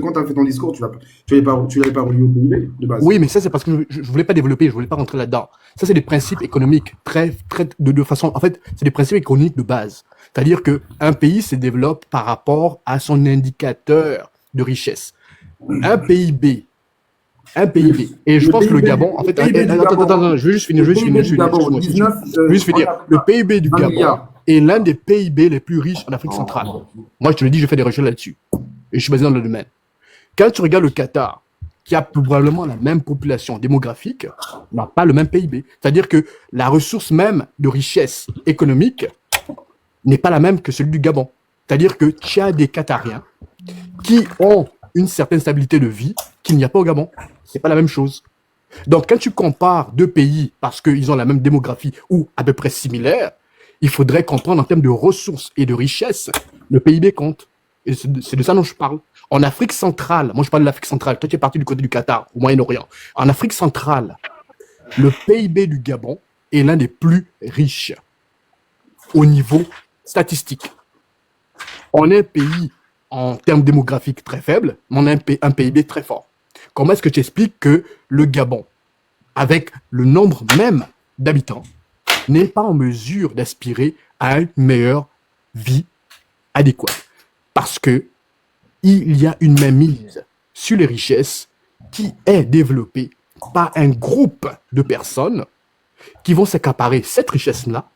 quand tu as fait ton discours, tu l'avais pas relié au PIB de base. Oui, mais ça, c'est parce que je voulais pas développer, je voulais pas rentrer là-dedans. Ça, c'est des principes économiques de façon, en fait, c'est des principes économiques de base. C'est-à-dire que un pays se développe par rapport à son indicateur de richesse. Un PIB, un PIB. Et je pense que le Gabon, en Le fait, PIB du attends, Gabon, je vais juste finir, le PIB du Gabon, excuse-moi. 19, Je vais juste on est finir. à peu Le près PIB du 20 Gabon milliards. est l'un des PIB les plus riches en Afrique centrale. Moi, je te le dis, je fais des recherches là-dessus. Et je suis basé dans le domaine. Quand tu regardes le Qatar, qui a probablement la même population démographique, n'a pas le même PIB. C'est-à-dire que la ressource même de richesse économique n'est pas la même que celui du Gabon. C'est-à-dire que tu as des Qatariens qui ont une certaine stabilité de vie qu'il n'y a pas au Gabon. C'est pas la même chose. Donc, quand tu compares deux pays parce qu'ils ont la même démographie ou à peu près similaire, il faudrait comprendre en termes de ressources et de richesse, le PIB compte. Et c'est de ça dont je parle. En Afrique centrale, moi je parle de l'Afrique centrale, toi tu es parti du côté du Qatar, au Moyen-Orient. En Afrique centrale, le PIB du Gabon est l'un des plus riches au niveau statistique. On est un pays en termes démographiques très faible, mais on a un PIB très fort. Comment est-ce que tu expliques que le Gabon, avec le nombre même d'habitants, n'est pas en mesure d'aspirer à une meilleure vie adéquate? Parce que il y a une mainmise sur les richesses qui est développée par un groupe de personnes qui vont s'accaparer cette richesse-là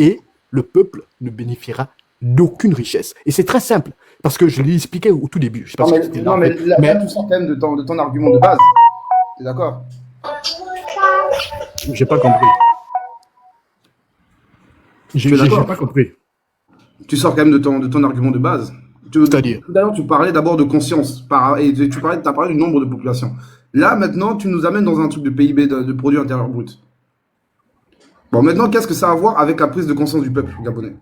et le peuple ne bénéficiera d'aucune richesse. Et c'est très simple, parce que je l'ai expliqué au tout début. Je sais pas si c'était là, Non, en mais fait. là, tu sors quand même de ton argument de base. T'es d'accord? J'ai pas compris. Tu es J'ai d'accord? pas compris. Tu sors quand même de ton argument de base. C'est-à-dire, Tout à l'heure, tu parlais d'abord de conscience et t'as parlé du nombre de population. Là, maintenant, tu nous amènes dans un truc de PIB, de produit intérieur brut. Bon, maintenant, qu'est-ce que ça a à voir avec la prise de conscience du peuple gabonais?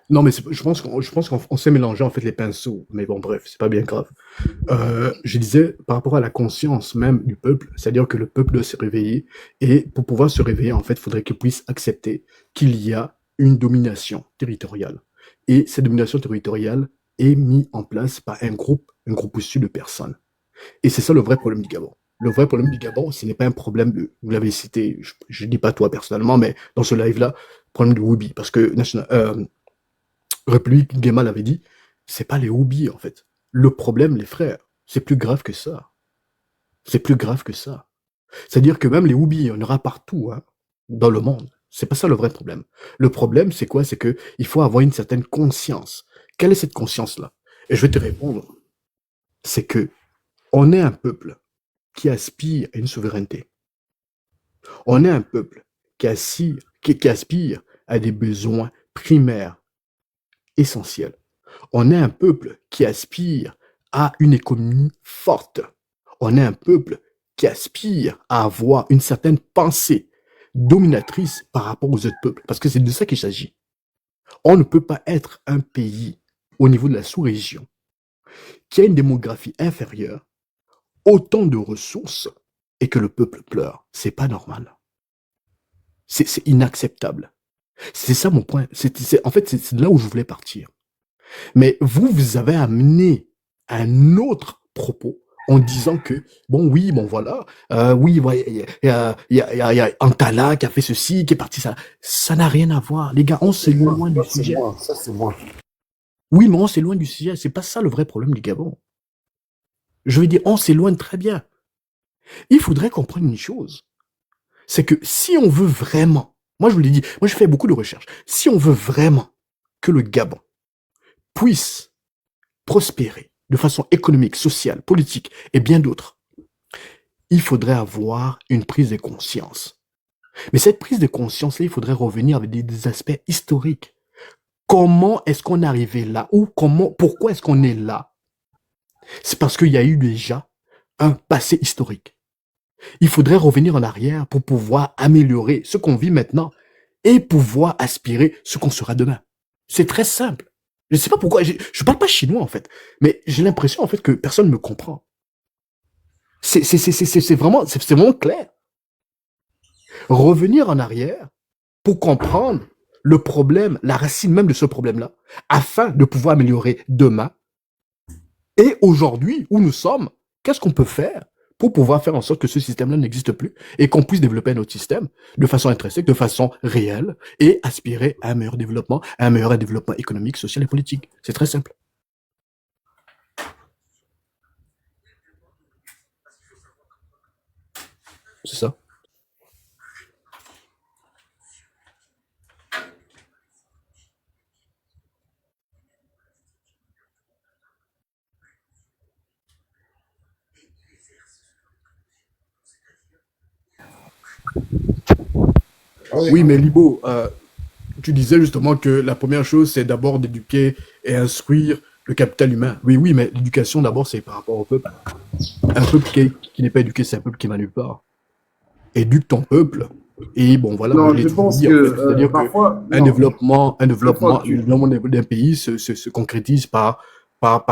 non, mais je pense qu'on s'est mélangé en fait les pinceaux. Mais bon, bref, c'est pas bien grave. Je disais par rapport à la conscience même du peuple, c'est-à-dire que le peuple doit se réveiller et pour pouvoir se réveiller, en fait, il faudrait qu'il puisse accepter qu'il y a une domination territoriale. Et cette domination territoriale est mise en place par un groupe issu de personnes. Et c'est ça le vrai problème du Gabon. Le vrai problème du Gabon, ce n'est pas un problème de, vous l'avez cité, je ne dis pas toi personnellement, mais dans ce live-là, problème de Woubi, parce que République Guéma l'avait dit, c'est pas les Woubi en fait. Le problème, les frères, c'est plus grave que ça. C'est plus grave que ça. C'est-à-dire que même les Woubi, il y en aura partout, hein, dans le monde. C'est pas ça le vrai problème. Le problème, c'est quoi? C'est que il faut avoir une certaine conscience. Quelle est cette conscience-là? Et je vais te répondre. C'est que on est un peuple qui aspire à une souveraineté. On est un peuple qui aspire à des besoins primaires, essentiels. On est un peuple qui aspire à une économie forte. On est un peuple qui aspire à avoir une certaine pensée dominatrice par rapport aux autres peuples. Parce que c'est de ça qu'il s'agit. On ne peut pas être un pays au niveau de la sous-région qui a une démographie inférieure, autant de ressources et que le peuple pleure. C'est pas normal. C'est inacceptable. C'est ça mon point. En fait, c'est là où je voulais partir. Mais vous avez amené un autre propos en disant que, bon, oui, bon, voilà, oui, il y a Antala qui a fait ceci, qui est parti ça. Ça n'a rien à voir. Les gars, on s'éloigne du sujet. Ça, c'est moi. Oui, mais on s'éloigne du sujet. C'est pas ça le vrai problème du Gabon. Je veux dire, on s'éloigne très bien. Il faudrait comprendre une chose. C'est que si on veut vraiment, moi je vous l'ai dit, moi je fais beaucoup de recherches, si on veut vraiment que le Gabon puisse prospérer de façon économique, sociale, politique et bien d'autres, il faudrait avoir une prise de conscience. Mais cette prise de conscience-là, il faudrait revenir avec des aspects historiques. Comment est-ce qu'on est arrivé là? Ou pourquoi est-ce qu'on est là? C'est parce qu'il y a eu déjà un passé historique. Il faudrait revenir en arrière pour pouvoir améliorer ce qu'on vit maintenant et pouvoir aspirer ce qu'on sera demain. C'est très simple. Je ne sais pas pourquoi, je parle pas chinois en fait, mais j'ai l'impression en fait que personne ne me comprend. C'est vraiment clair. Revenir en arrière pour comprendre le problème, la racine même de ce problème-là, afin de pouvoir améliorer demain Et aujourd'hui, où nous sommes, qu'est-ce qu'on peut faire pour pouvoir faire en sorte que ce système-là n'existe plus et qu'on puisse développer un autre système de façon intrinsèque, de façon réelle et aspirer à un meilleur développement, à un meilleur développement économique, social et politique. C'est très simple. C'est ça. Oui, mais Libo, tu disais justement que la première chose, c'est d'abord d'éduquer et instruire le capital humain. Oui, oui, mais l'éducation, d'abord, c'est par rapport au peuple. Un peuple qui n'est pas éduqué, c'est un peuple qui va nulle part. Éduque ton peuple. Et bon, voilà, moi je Non, l'ai je toujours pense dit, que en fait. C'est-à-dire que parfois, non, parfois le développement d'un pays se concrétise par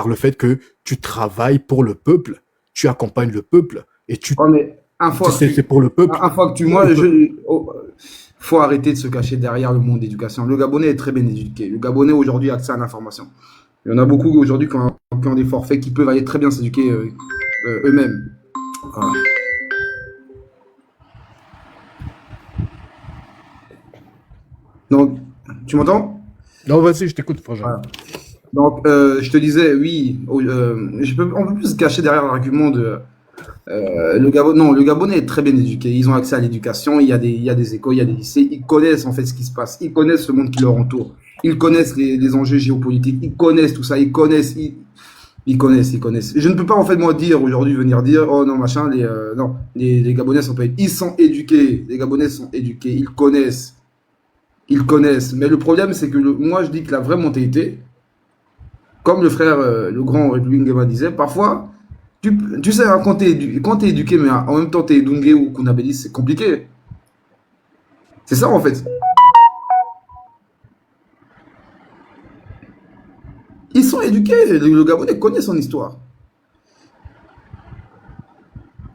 le fait que tu travailles pour le peuple, tu accompagnes le peuple, et oh, mais c'est pour le peuple. Pour le moi, peuple. faut arrêter de se cacher derrière le monde d'éducation. Le Gabonais est très bien éduqué. Le Gabonais aujourd'hui a accès à l'information. Il y en a beaucoup aujourd'hui qui ont des forfaits qui peuvent aller très bien s'éduquer eux-mêmes. Voilà. Donc, tu m'entends? Non, vas-y, je t'écoute, frangin. Voilà. Donc, je te disais, oui, on peut plus se cacher derrière l'argument de non, le Gabonais est très bien éduqué. Ils ont accès à l'éducation. Il y a des écoles, il y a des lycées. Ils connaissent en fait ce qui se passe. Ils connaissent le monde qui leur entoure. Ils connaissent les enjeux géopolitiques. Ils connaissent tout ça. Ils connaissent. Je ne peux pas en fait moi dire aujourd'hui venir dire oh non machin non les Gabonais sont pas ils sont éduqués. Les Gabonais sont éduqués. Ils connaissent. Ils connaissent. Mais le problème c'est que moi je dis que la vraie mentalité, comme le frère, le grand République Nguema disait, parfois, tu sais, hein, quand t'es éduqué, mais en même temps t'es Dungue ou Kunabeli, c'est compliqué. C'est ça en fait. Ils sont éduqués, le Gabonais connaît son histoire.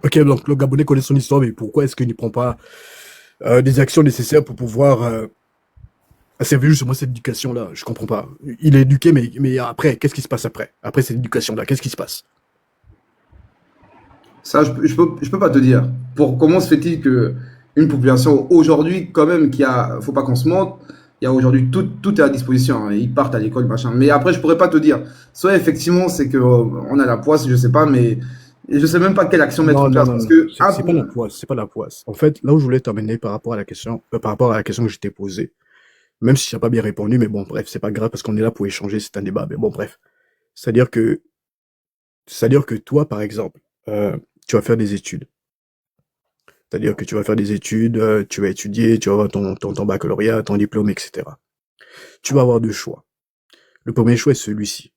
Ok, donc le Gabonais connaît son histoire, mais pourquoi est-ce qu'il ne prend pas des actions nécessaires pour pouvoir servir justement cette éducation-là? Je comprends pas. Il est éduqué, mais après, qu'est-ce qui se passe après? Après cette éducation-là, qu'est-ce qui se passe? Ça, je peux pas te dire. Comment se fait-il que une population aujourd'hui, quand même, faut pas qu'on se mente, il y a aujourd'hui tout est à disposition, hein. Ils partent à l'école, machin. Mais après, je pourrais pas te dire. Soit effectivement, c'est que on a la poisse, je sais pas, mais je sais même pas quelle action mettre Non, en non, place non, parce non. que C'est pas la poisse, c'est pas la poisse. En fait, là où je voulais t'emmener par rapport à la question, que je t'ai posée, même si tu n'as pas bien répondu, mais bon, bref, c'est pas grave parce qu'on est là pour échanger, c'est un débat, mais bon, bref. C'est-à-dire que, c'est-à-dire que toi, par exemple, tu vas faire des études. C'est-à-dire que tu vas faire des études, tu vas étudier, tu vas avoir ton baccalauréat, ton diplôme, etc. Tu vas avoir deux choix. Le premier choix est celui-ci.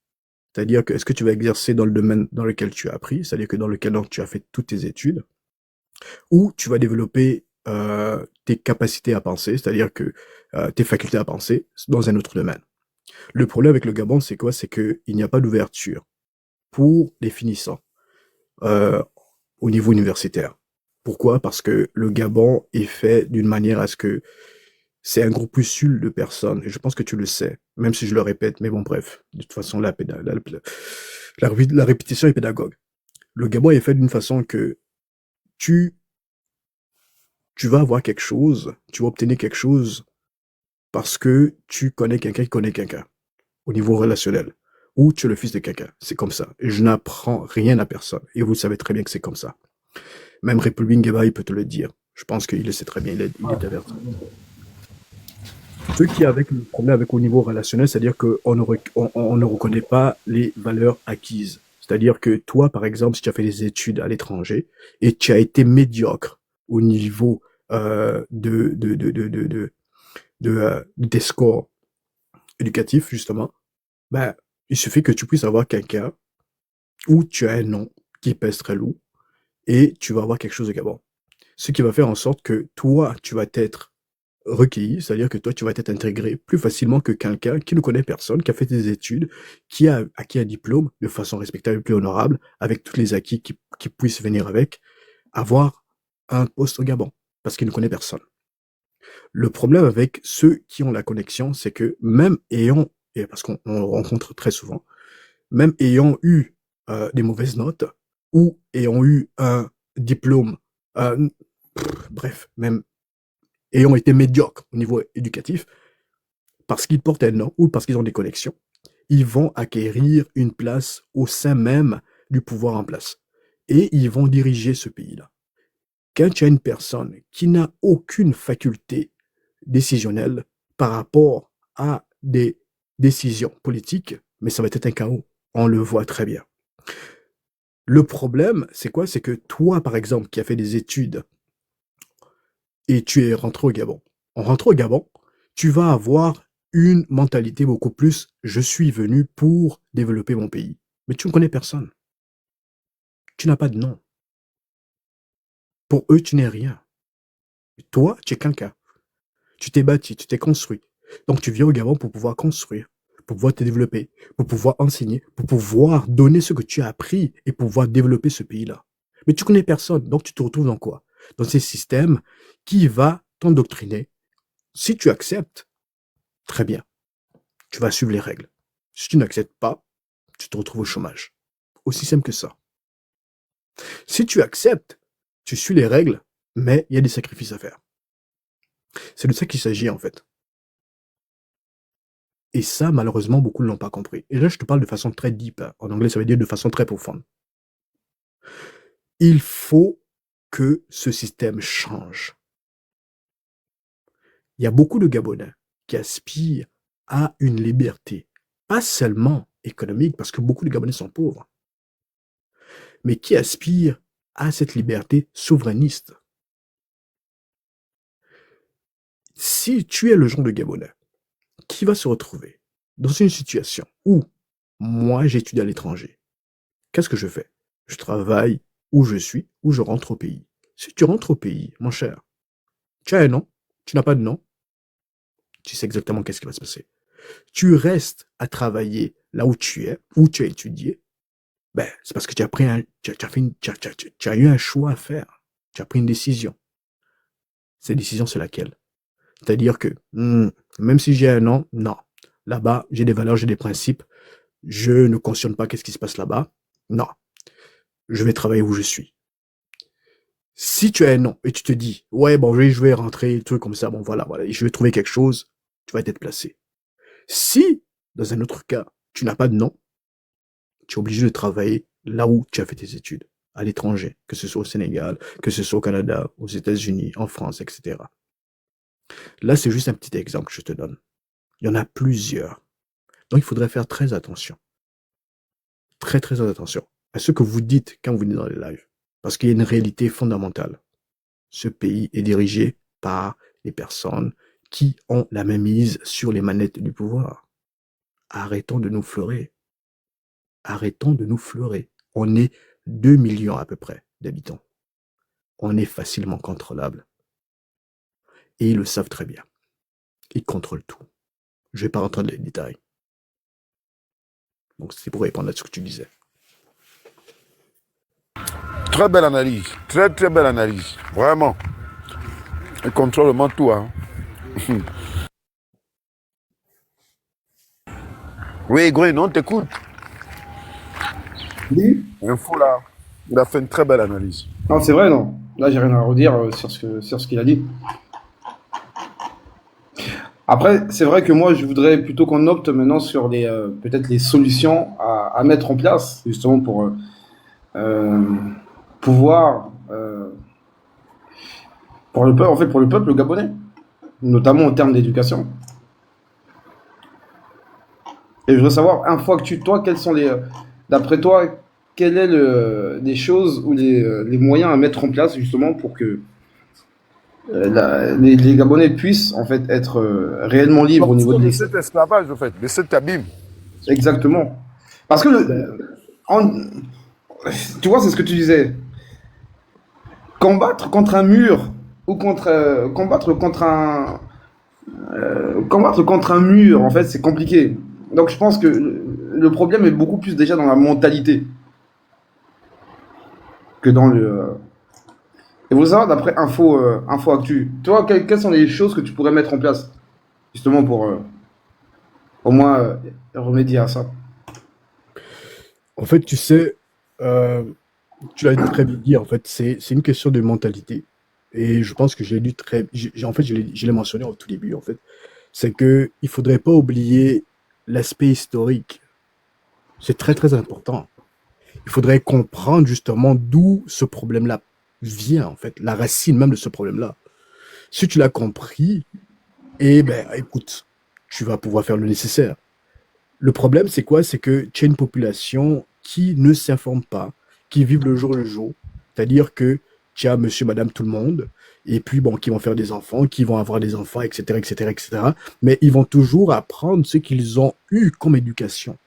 C'est-à-dire que est-ce que tu vas exercer dans le domaine dans lequel tu as appris, c'est-à-dire que dans lequel donc, tu as fait toutes tes études, ou tu vas développer tes capacités à penser, c'est-à-dire que tes facultés à penser dans un autre domaine. Le problème avec le Gabon, c'est quoi? C'est qu'il n'y a pas d'ouverture pour les finissants euh, au niveau universitaire. Pourquoi? Parce que le Gabon est fait d'une manière à ce que c'est un groupuscule de personnes, et je pense que tu le sais, même si je le répète, mais bon, bref, de toute façon, la répétition est pédagogue. Le Gabon est fait d'une façon que tu, tu vas avoir quelque chose, tu vas obtenir quelque chose parce que tu connais quelqu'un qui connaît quelqu'un, au niveau relationnel, ou tu es le fils de quelqu'un. C'est comme ça. Et je n'apprends rien à personne. Et vous savez très bien que c'est comme ça. Même République Nguema, il peut te le dire. Je pense qu'il le sait très bien, il est averti. Ce qui est avec le problème avec au niveau relationnel, c'est-à-dire qu'on on ne reconnaît pas les valeurs acquises. C'est-à-dire que toi, par exemple, si tu as fait des études à l'étranger et tu as été médiocre au niveau de tes scores éducatifs, justement, ben, il suffit que tu puisses avoir quelqu'un où tu as un nom qui pèse très lourd et tu vas avoir quelque chose de Gabon. Ce qui va faire en sorte que toi, tu vas être recueilli, c'est-à-dire que toi, tu vas être intégré plus facilement que quelqu'un qui ne connaît personne, qui a fait des études, qui a acquis un diplôme de façon respectable et plus honorable, avec tous les acquis qui puissent venir avec, avoir un poste au Gabon, parce qu'il ne connaît personne. Le problème avec ceux qui ont la connexion, c'est que même ayant, et parce qu'on le rencontre très souvent, même ayant eu des mauvaises notes ou ayant eu un diplôme, euh, bref, même ayant été médiocres au niveau éducatif, parce qu'ils portent un nom ou parce qu'ils ont des connexions, ils vont acquérir une place au sein même du pouvoir en place. Et ils vont diriger ce pays-là. Quand tu as une personne qui n'a aucune faculté décisionnelle par rapport à des décisions politiques, mais ça va être un chaos. On le voit très bien. Le problème, c'est quoi? C'est que toi, par exemple, qui as fait des études et tu es rentré au Gabon, en rentrant au Gabon, tu vas avoir une mentalité beaucoup plus je suis venu pour développer mon pays. Mais tu ne connais personne. Tu n'as pas de nom. Pour eux, tu n'es rien. Toi, tu es quelqu'un. Tu t'es bâti, tu t'es construit. Donc tu viens au Gabon pour pouvoir construire, pour pouvoir te développer, pour pouvoir enseigner, pour pouvoir donner ce que tu as appris et pouvoir développer ce pays-là. Mais tu connais personne, donc tu te retrouves dans quoi? Dans ces systèmes qui va t'endoctriner. Si tu acceptes, très bien, tu vas suivre les règles. Si tu n'acceptes pas, tu te retrouves au chômage. Aussi simple que ça. Si tu acceptes, tu suis les règles, mais il y a des sacrifices à faire. C'est de ça qu'il s'agit en fait. Et ça, malheureusement, beaucoup ne l'ont pas compris. Et là, je te parle de façon très deep. En anglais, ça veut dire de façon très profonde. Il faut que ce système change. Il y a beaucoup de Gabonais qui aspirent à une liberté, pas seulement économique, parce que beaucoup de Gabonais sont pauvres, mais qui aspirent à cette liberté souverainiste. Si tu es le genre de Gabonais qui va se retrouver dans une situation où moi j'étudie à l'étranger, qu'est-ce que je fais? Je travaille où je suis, où je rentre au pays. Si tu rentres au pays, mon cher, tu as un nom, tu n'as pas de nom, tu sais exactement qu'est-ce qui va se passer. Tu restes à travailler là où tu es, où tu as étudié, ben, c'est parce que tu as pris tu as eu un choix à faire. Tu as pris une décision. Cette décision, c'est laquelle? C'est-à-dire que, même si j'ai un nom, non. Là-bas, j'ai des valeurs, j'ai des principes. Je ne cautionne pas qu'est-ce qui se passe là-bas. Non. Je vais travailler où je suis. Si tu as un nom et tu te dis, ouais, bon, je vais rentrer, truc comme ça, bon, voilà, je vais trouver quelque chose, tu vas être placé. Si, dans un autre cas, tu n'as pas de nom, tu es obligé de travailler là où tu as fait tes études, à l'étranger, que ce soit au Sénégal, que ce soit au Canada, aux États-Unis, en France, etc. Là, c'est juste un petit exemple que je te donne. Il y en a plusieurs. Donc, il faudrait faire très attention. Très, très attention à ce que vous dites quand vous venez dans les lives. Parce qu'il y a une réalité fondamentale. Ce pays est dirigé par les personnes qui ont la même mise sur les manettes du pouvoir. Arrêtons de nous fleurer. Arrêtons de nous fleurer. On est 2 millions à peu près d'habitants. On est facilement contrôlable. Et ils le savent très bien. Ils contrôlent tout. Je ne vais pas rentrer dans les détails. Donc c'est pour répondre à ce que tu disais. Très belle analyse. Très, très belle analyse. Vraiment. Il contrôle vraiment tout. Hein. Oui, Green, on t'écoute. Oui. Info là. Il a fait une très belle analyse. Non, c'est vrai, non. Là, j'ai rien à redire sur ce qu'il a dit. Après, c'est vrai que moi, je voudrais plutôt qu'on opte maintenant sur peut-être les solutions à mettre en place, justement pour pouvoir, pour le peuple, en fait, pour le peuple gabonais, notamment en termes d'éducation. Et je voudrais savoir, une fois que toi, quels sont d'après toi, quelles est les choses ou les moyens à mettre en place justement pour que les Gabonais puissent en fait être réellement libres au niveau de de cet esclavage, en fait, de cet abîme. Exactement. Parce que tu vois, c'est ce que tu disais. Combattre contre un mur ou combattre contre un mur, en fait, c'est compliqué. Donc je pense que le problème est beaucoup plus déjà dans la mentalité que dans le. Et vous savez, d'après Info Actu, toi, quelles sont les choses que tu pourrais mettre en place justement pour au moins remédier à ça? En fait, tu sais, euh, tu l'as très bien dit, en fait, c'est une question de mentalité. Et je pense que j'ai lu très, en fait, je l'ai mentionné au tout début, en fait. C'est que il faudrait pas oublier l'aspect historique. C'est très, très important. Il faudrait comprendre justement d'où ce problème-là vient, en fait, la racine même de ce problème-là. Si tu l'as compris, eh ben, écoute, tu vas pouvoir faire le nécessaire. Le problème, c'est quoi? C'est que tu as une population qui ne s'informe pas, qui vit le jour, c'est-à-dire que tu as monsieur, madame, tout le monde, et puis bon, qui vont faire des enfants, qui vont avoir des enfants, etc., etc., etc., mais ils vont toujours apprendre ce qu'ils ont eu comme éducation.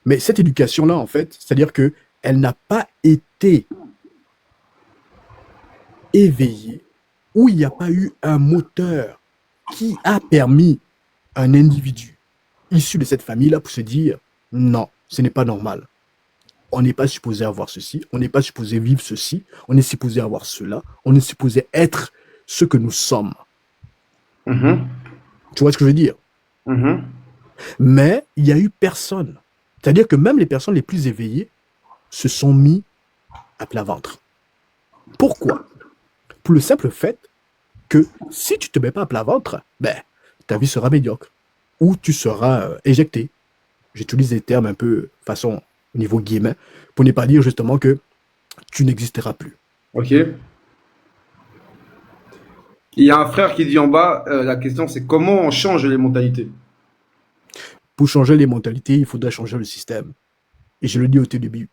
Mais cette éducation-là, en fait, c'est-à-dire que elle n'a pas été éveillée, où il n'y a pas eu un moteur qui a permis à un individu issu de cette famille-là pour se dire non, ce n'est pas normal. On n'est pas supposé avoir ceci, on n'est pas supposé vivre ceci, on est supposé avoir cela, on est supposé être ce que nous sommes. Mhm. Tu vois ce que je veux dire? Mhm. Mais il n'y a eu personne. C'est-à-dire que même les personnes les plus éveillées se sont mis à plat ventre. Pourquoi? Pour le simple fait que si tu ne te mets pas à plat ventre, ben, ta vie sera médiocre. Ou tu seras éjecté. J'utilise des termes un peu façon au niveau guillemets, pour ne pas dire justement que tu n'existeras plus. Ok. Il y a un frère qui dit en bas, la question c'est comment on change les mentalités. Pour changer les mentalités, il faudrait changer le système. Et je le dis au tout début,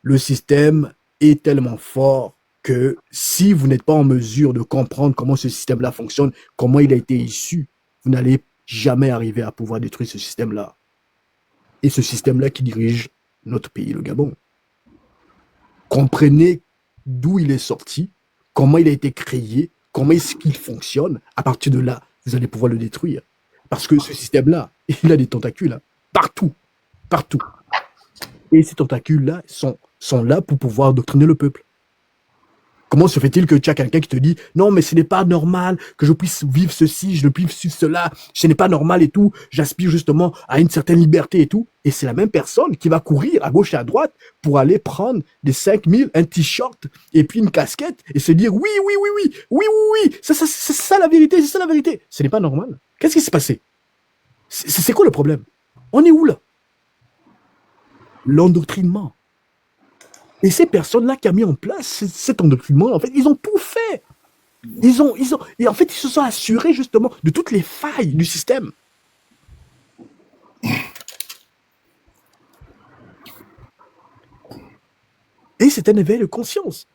le système est tellement fort que si vous n'êtes pas en mesure de comprendre comment ce système-là fonctionne, comment il a été issu, vous n'allez jamais arriver à pouvoir détruire ce système-là. Et ce système-là qui dirige notre pays, le Gabon. Comprenez d'où il est sorti, comment il a été créé, comment est-ce qu'il fonctionne. À partir de là, vous allez pouvoir le détruire. Parce que ce système-là, il a des tentacules hein, partout, partout. Et ces tentacules-là sont là pour pouvoir doctriner le peuple. Comment se fait-il que tu as quelqu'un qui te dit non, mais ce n'est pas normal que je puisse vivre ceci, je ne puisse vivre cela, ce n'est pas normal et tout, j'aspire justement à une certaine liberté et tout. Et c'est la même personne qui va courir à gauche et à droite pour aller prendre des 5000, un t-shirt et puis une casquette et se dire oui, oui, oui, oui, oui, oui, oui, c'est ça la vérité, c'est ça la vérité. Ce n'est pas normal. Qu'est-ce qui s'est passé? C'est quoi le problème? On est où là? L'endoctrinement. Et ces personnes-là qui ont mis en place cet endoctrinement, en fait, ils ont tout fait. Et en fait, ils se sont assurés justement de toutes les failles du système. Et c'est un éveil de conscience.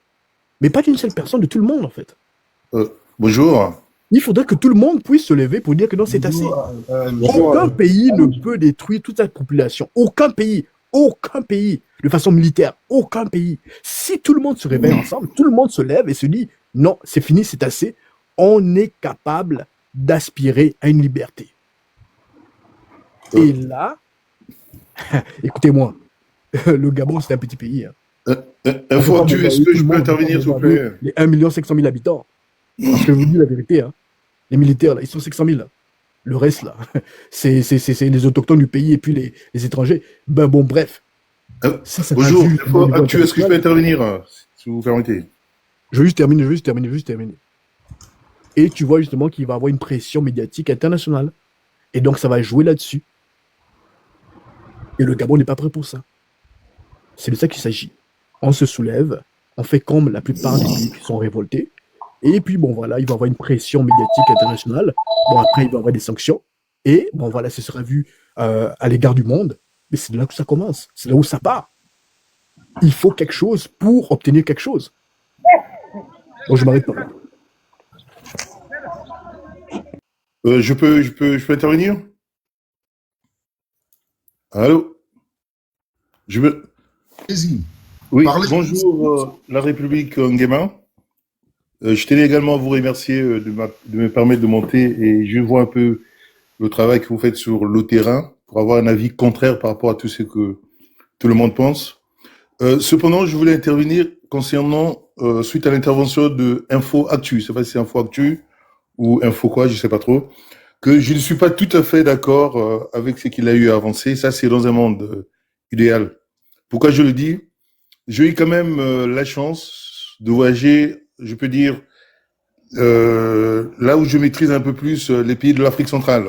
Mais pas d'une seule personne, de tout le monde, en fait. Bonjour. Il faudrait que tout le monde puisse se lever pour dire que non, c'est assez. Aucun pays ne peut détruire toute sa population. Aucun pays. Aucun pays. De façon militaire. Aucun pays. Si tout le monde se réveille ensemble, tout le monde se lève et se dit non, c'est fini, c'est assez. On est capable d'aspirer à une liberté. Et là, écoutez-moi, le Gabon, c'est un petit pays. Hein. Info Actu, est-ce que je peux intervenir, s'il vous plaît? Les 1 500 000 habitants. Parce que je vous dis la vérité, hein, les militaires, là, ils sont 500 000. Là. Le reste, là, c'est les autochtones du pays et puis les étrangers. Ben bon, bref. Ça bonjour, Info Actu, est-ce que je peux intervenir, si vous permettez? Je veux juste terminer. Et tu vois justement qu'il va y avoir une pression médiatique internationale. Et donc, ça va jouer là-dessus. Et le Gabon n'est pas prêt pour ça. C'est de ça qu'il s'agit. On se soulève, on fait comme la plupart des pays qui sont révoltés. Et puis, bon, voilà, il va y avoir une pression médiatique internationale. Bon, après, il va y avoir des sanctions. Et, bon, voilà, ce sera vu à l'égard du monde. Mais c'est de là que ça commence. C'est là où ça part. Il faut quelque chose pour obtenir quelque chose. Bon, je m'arrête pas là. Je peux intervenir? Allô? Vas-y. Oui, Parlez. bonjour, la République Nguema. Je tenais également à vous remercier de me permettre de monter et je vois un peu le travail que vous faites sur le terrain pour avoir un avis contraire par rapport à tout ce que tout le monde pense. Cependant, je voulais intervenir concernant, suite à l'intervention de Info Actu, je sais pas si c'est Info Actu ou Info quoi, je sais pas trop, que je ne suis pas tout à fait d'accord avec ce qu'il a eu à avancer. Ça, c'est dans un monde idéal. Pourquoi je le dis? J'ai eu quand même la chance de voyager, je peux dire, là où je maîtrise un peu plus les pays de l'Afrique centrale.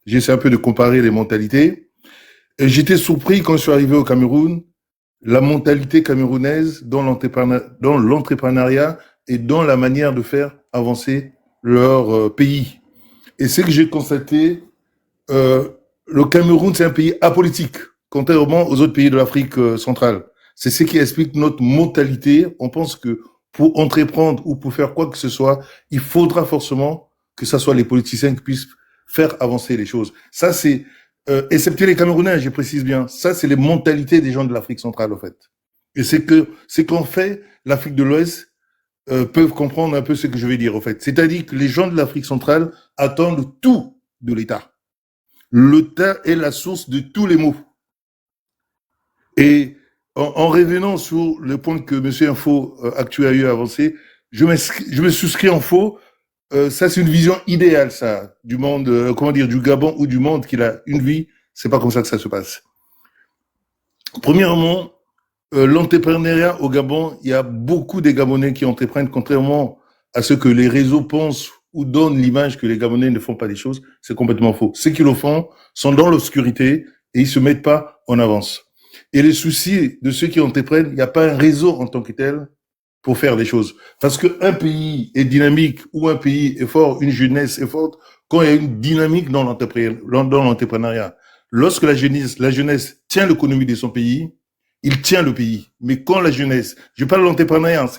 J'essaie un peu de comparer les mentalités. Et j'étais surpris quand je suis arrivé au Cameroun, la mentalité camerounaise dans l'entrepreneuriat et dans la manière de faire avancer leur pays. Et ce que j'ai constaté, le Cameroun, c'est un pays apolitique, contrairement aux autres pays de l'Afrique centrale. C'est ce qui explique notre mentalité. On pense que pour entreprendre ou pour faire quoi que ce soit, il faudra forcément que ce soit les politiciens qui puissent faire avancer les choses. Ça, c'est, excepté les Camerounais, je précise bien, ça, c'est les mentalités des gens de l'Afrique centrale, en fait. Et c'est qu'en fait, l'Afrique de l'Ouest peuvent comprendre un peu ce que je vais dire, en fait. C'est-à-dire que les gens de l'Afrique centrale attendent tout de l'État. L'État est la source de tous les maux. Et en revenant sur le point que M. Info Actu a eu avancé, je me souscris en faux. Ça, c'est une vision idéale, ça, du monde, comment dire, du Gabon ou du monde qu'il a une vie. C'est pas comme ça que ça se passe. Premièrement, l'entrepreneuriat au Gabon, il y a beaucoup de Gabonais qui entreprennent, contrairement à ce que les réseaux pensent ou donnent l'image que les Gabonais ne font pas des choses. C'est complètement faux. Ceux qui le font sont dans l'obscurité et ils se mettent pas en avance. Et les soucis de ceux qui entreprennent, il n'y a pas un réseau en tant que tel pour faire des choses. Parce qu'un pays est dynamique ou un pays est fort, une jeunesse est forte, quand il y a une dynamique dans l'entrepreneuriat. Lorsque la jeunesse tient l'économie de son pays, il tient le pays. Mais quand la jeunesse, je parle de l'entrepreneuriat,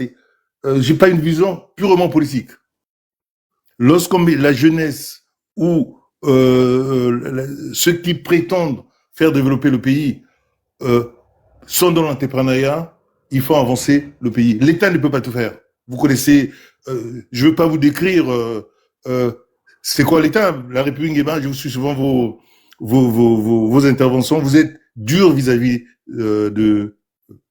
j'ai pas une vision purement politique. Lorsque la jeunesse ou ceux qui prétendent faire développer le pays sont dans l'entrepreneuriat, il faut avancer le pays. L'État ne peut pas tout faire. Vous connaissez, je ne veux pas vous décrire c'est quoi l'État. La République Guéma, je vous suis souvent vos interventions. Vous êtes dur vis-à-vis de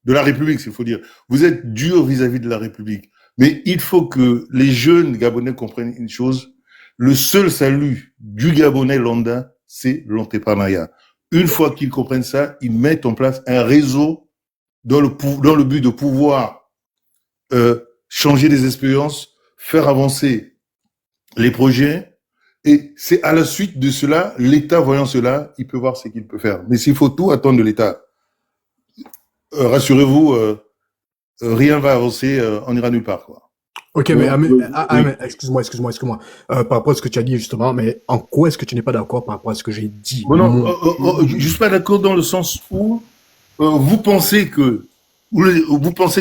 la République, s'il faut dire. Vous êtes dur vis-à-vis de la République. Mais il faut que les jeunes Gabonais comprennent une chose. Le seul salut du Gabonais lambda, c'est l'entrepreneuriat. Une fois qu'ils comprennent ça, ils mettent en place un réseau dans le but de pouvoir changer des expériences, faire avancer les projets. Et c'est à la suite de cela, l'État voyant cela, il peut voir ce qu'il peut faire. Mais s'il faut tout attendre de l'État, rassurez-vous, rien va avancer, on n'ira nulle part, quoi. Ok, mais excuse-moi. Par rapport à ce que tu as dit justement, mais en quoi est-ce que tu n'es pas d'accord par rapport à ce que j'ai dit? Bon, non, je suis pas d'accord dans le sens où vous pensez que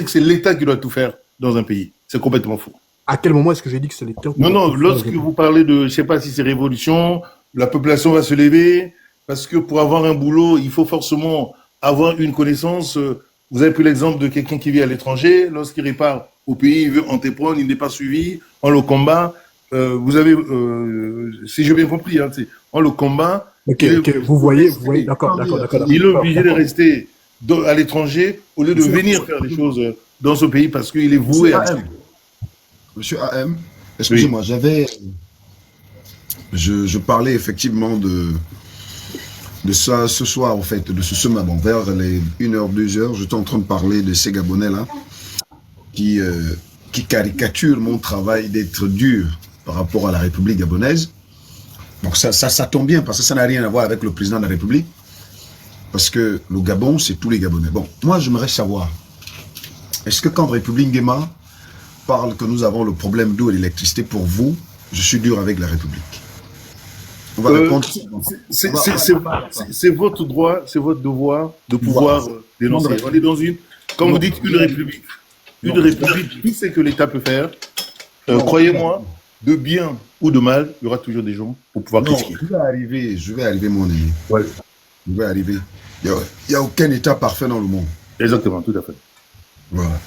c'est l'État qui doit tout faire dans un pays. C'est complètement faux. À quel moment est-ce que j'ai dit que c'est l'État? Non, lorsque vous parlez de, je sais pas si c'est révolution, la population va se lever, parce que pour avoir un boulot, il faut forcément avoir une connaissance. Vous avez pris l'exemple de quelqu'un qui vit à l'étranger, lorsqu'il repart au pays, il veut entreprendre, il n'est pas suivi, on le combat. Vous avez, si j'ai bien compris, hein, on le combat. Ok, vous voyez, d'accord. Il est obligé de rester à l'étranger au lieu de venir faire des choses dans ce pays parce qu'il est voué à ça. Monsieur AM, excusez-moi, je parlais effectivement de ça ce soir, en fait, de ce matin, vers les 1h, 2h, j'étais en train de parler de ces Gabonais-là qui caricaturent mon travail d'être dur par rapport à la République gabonaise. Donc ça tombe bien, parce que ça n'a rien à voir avec le président de la République, parce que le Gabon, c'est tous les Gabonais. Bon, moi, j'aimerais savoir, est-ce que quand République Nguema parle que nous avons le problème d'eau et d'électricité, pour vous, je suis dur avec la République? On va répondre. C'est votre droit, c'est votre devoir de pouvoir dénoncer. On est dans comme vous dites, une république. Une république, tout ce que l'État peut faire, croyez-moi, de bien ou de mal, il y aura toujours des gens pour pouvoir critiquer. Je vais arriver, mon ami. Ouais. Je vais arriver. Il n'y a aucun État parfait dans le monde. Exactement, tout à fait. Voilà.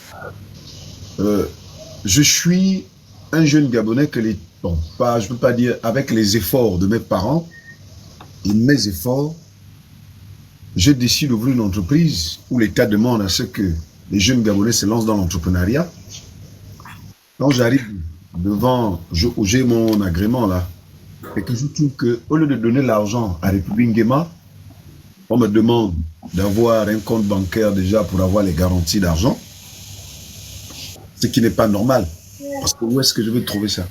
Je suis un jeune Gabonais que je ne peux pas dire avec les efforts de mes parents et mes efforts, je décide d'ouvrir une entreprise où l'État demande à ce que les jeunes Gabonais se lancent dans l'entrepreneuriat. Quand j'arrive devant, j'ai mon agrément là, et que je trouve qu'au lieu de donner l'argent à République Nguema, on me demande d'avoir un compte bancaire déjà pour avoir les garanties d'argent, ce qui n'est pas normal. Parce que où est-ce que je vais trouver ça?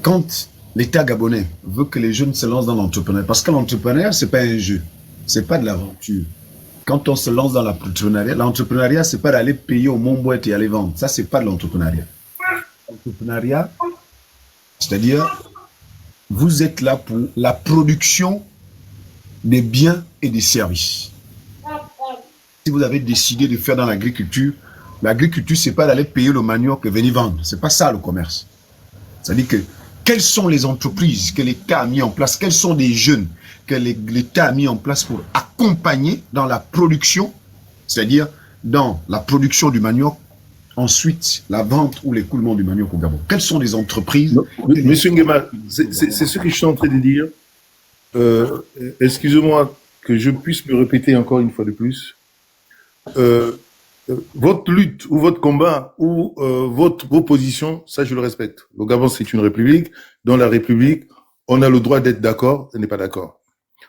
Quand l'État gabonais veut que les jeunes se lancent dans l'entrepreneuriat, parce que l'entrepreneuriat, ce n'est pas un jeu, ce n'est pas de l'aventure. Quand on se lance dans l'entrepreneuriat, ce n'est pas d'aller payer au Mont-Boîte et aller vendre. Ça, ce n'est pas de l'entrepreneuriat. L'entrepreneuriat, c'est-à-dire, vous êtes là pour la production des biens et des services. Si vous avez décidé de faire dans l'agriculture, ce n'est pas d'aller payer le manioc et venir vendre. Ce n'est pas ça le commerce. C'est-à-dire que quelles sont les entreprises que l'État a mis en place, quels sont les jeunes que l'État a mis en place pour accompagner dans la production, c'est-à-dire dans la production du manioc, ensuite la vente ou l'écoulement du manioc au Gabon. Quelles sont les entreprises? Monsieur Nguema, c'est ce que je suis en train de dire. Excusez-moi que je puisse me répéter encore une fois de plus. Votre lutte ou votre combat ou vos positions, ça je le respecte. Le Gabon c'est une république. Dans la république, on a le droit d'être d'accord et n'est pas d'accord.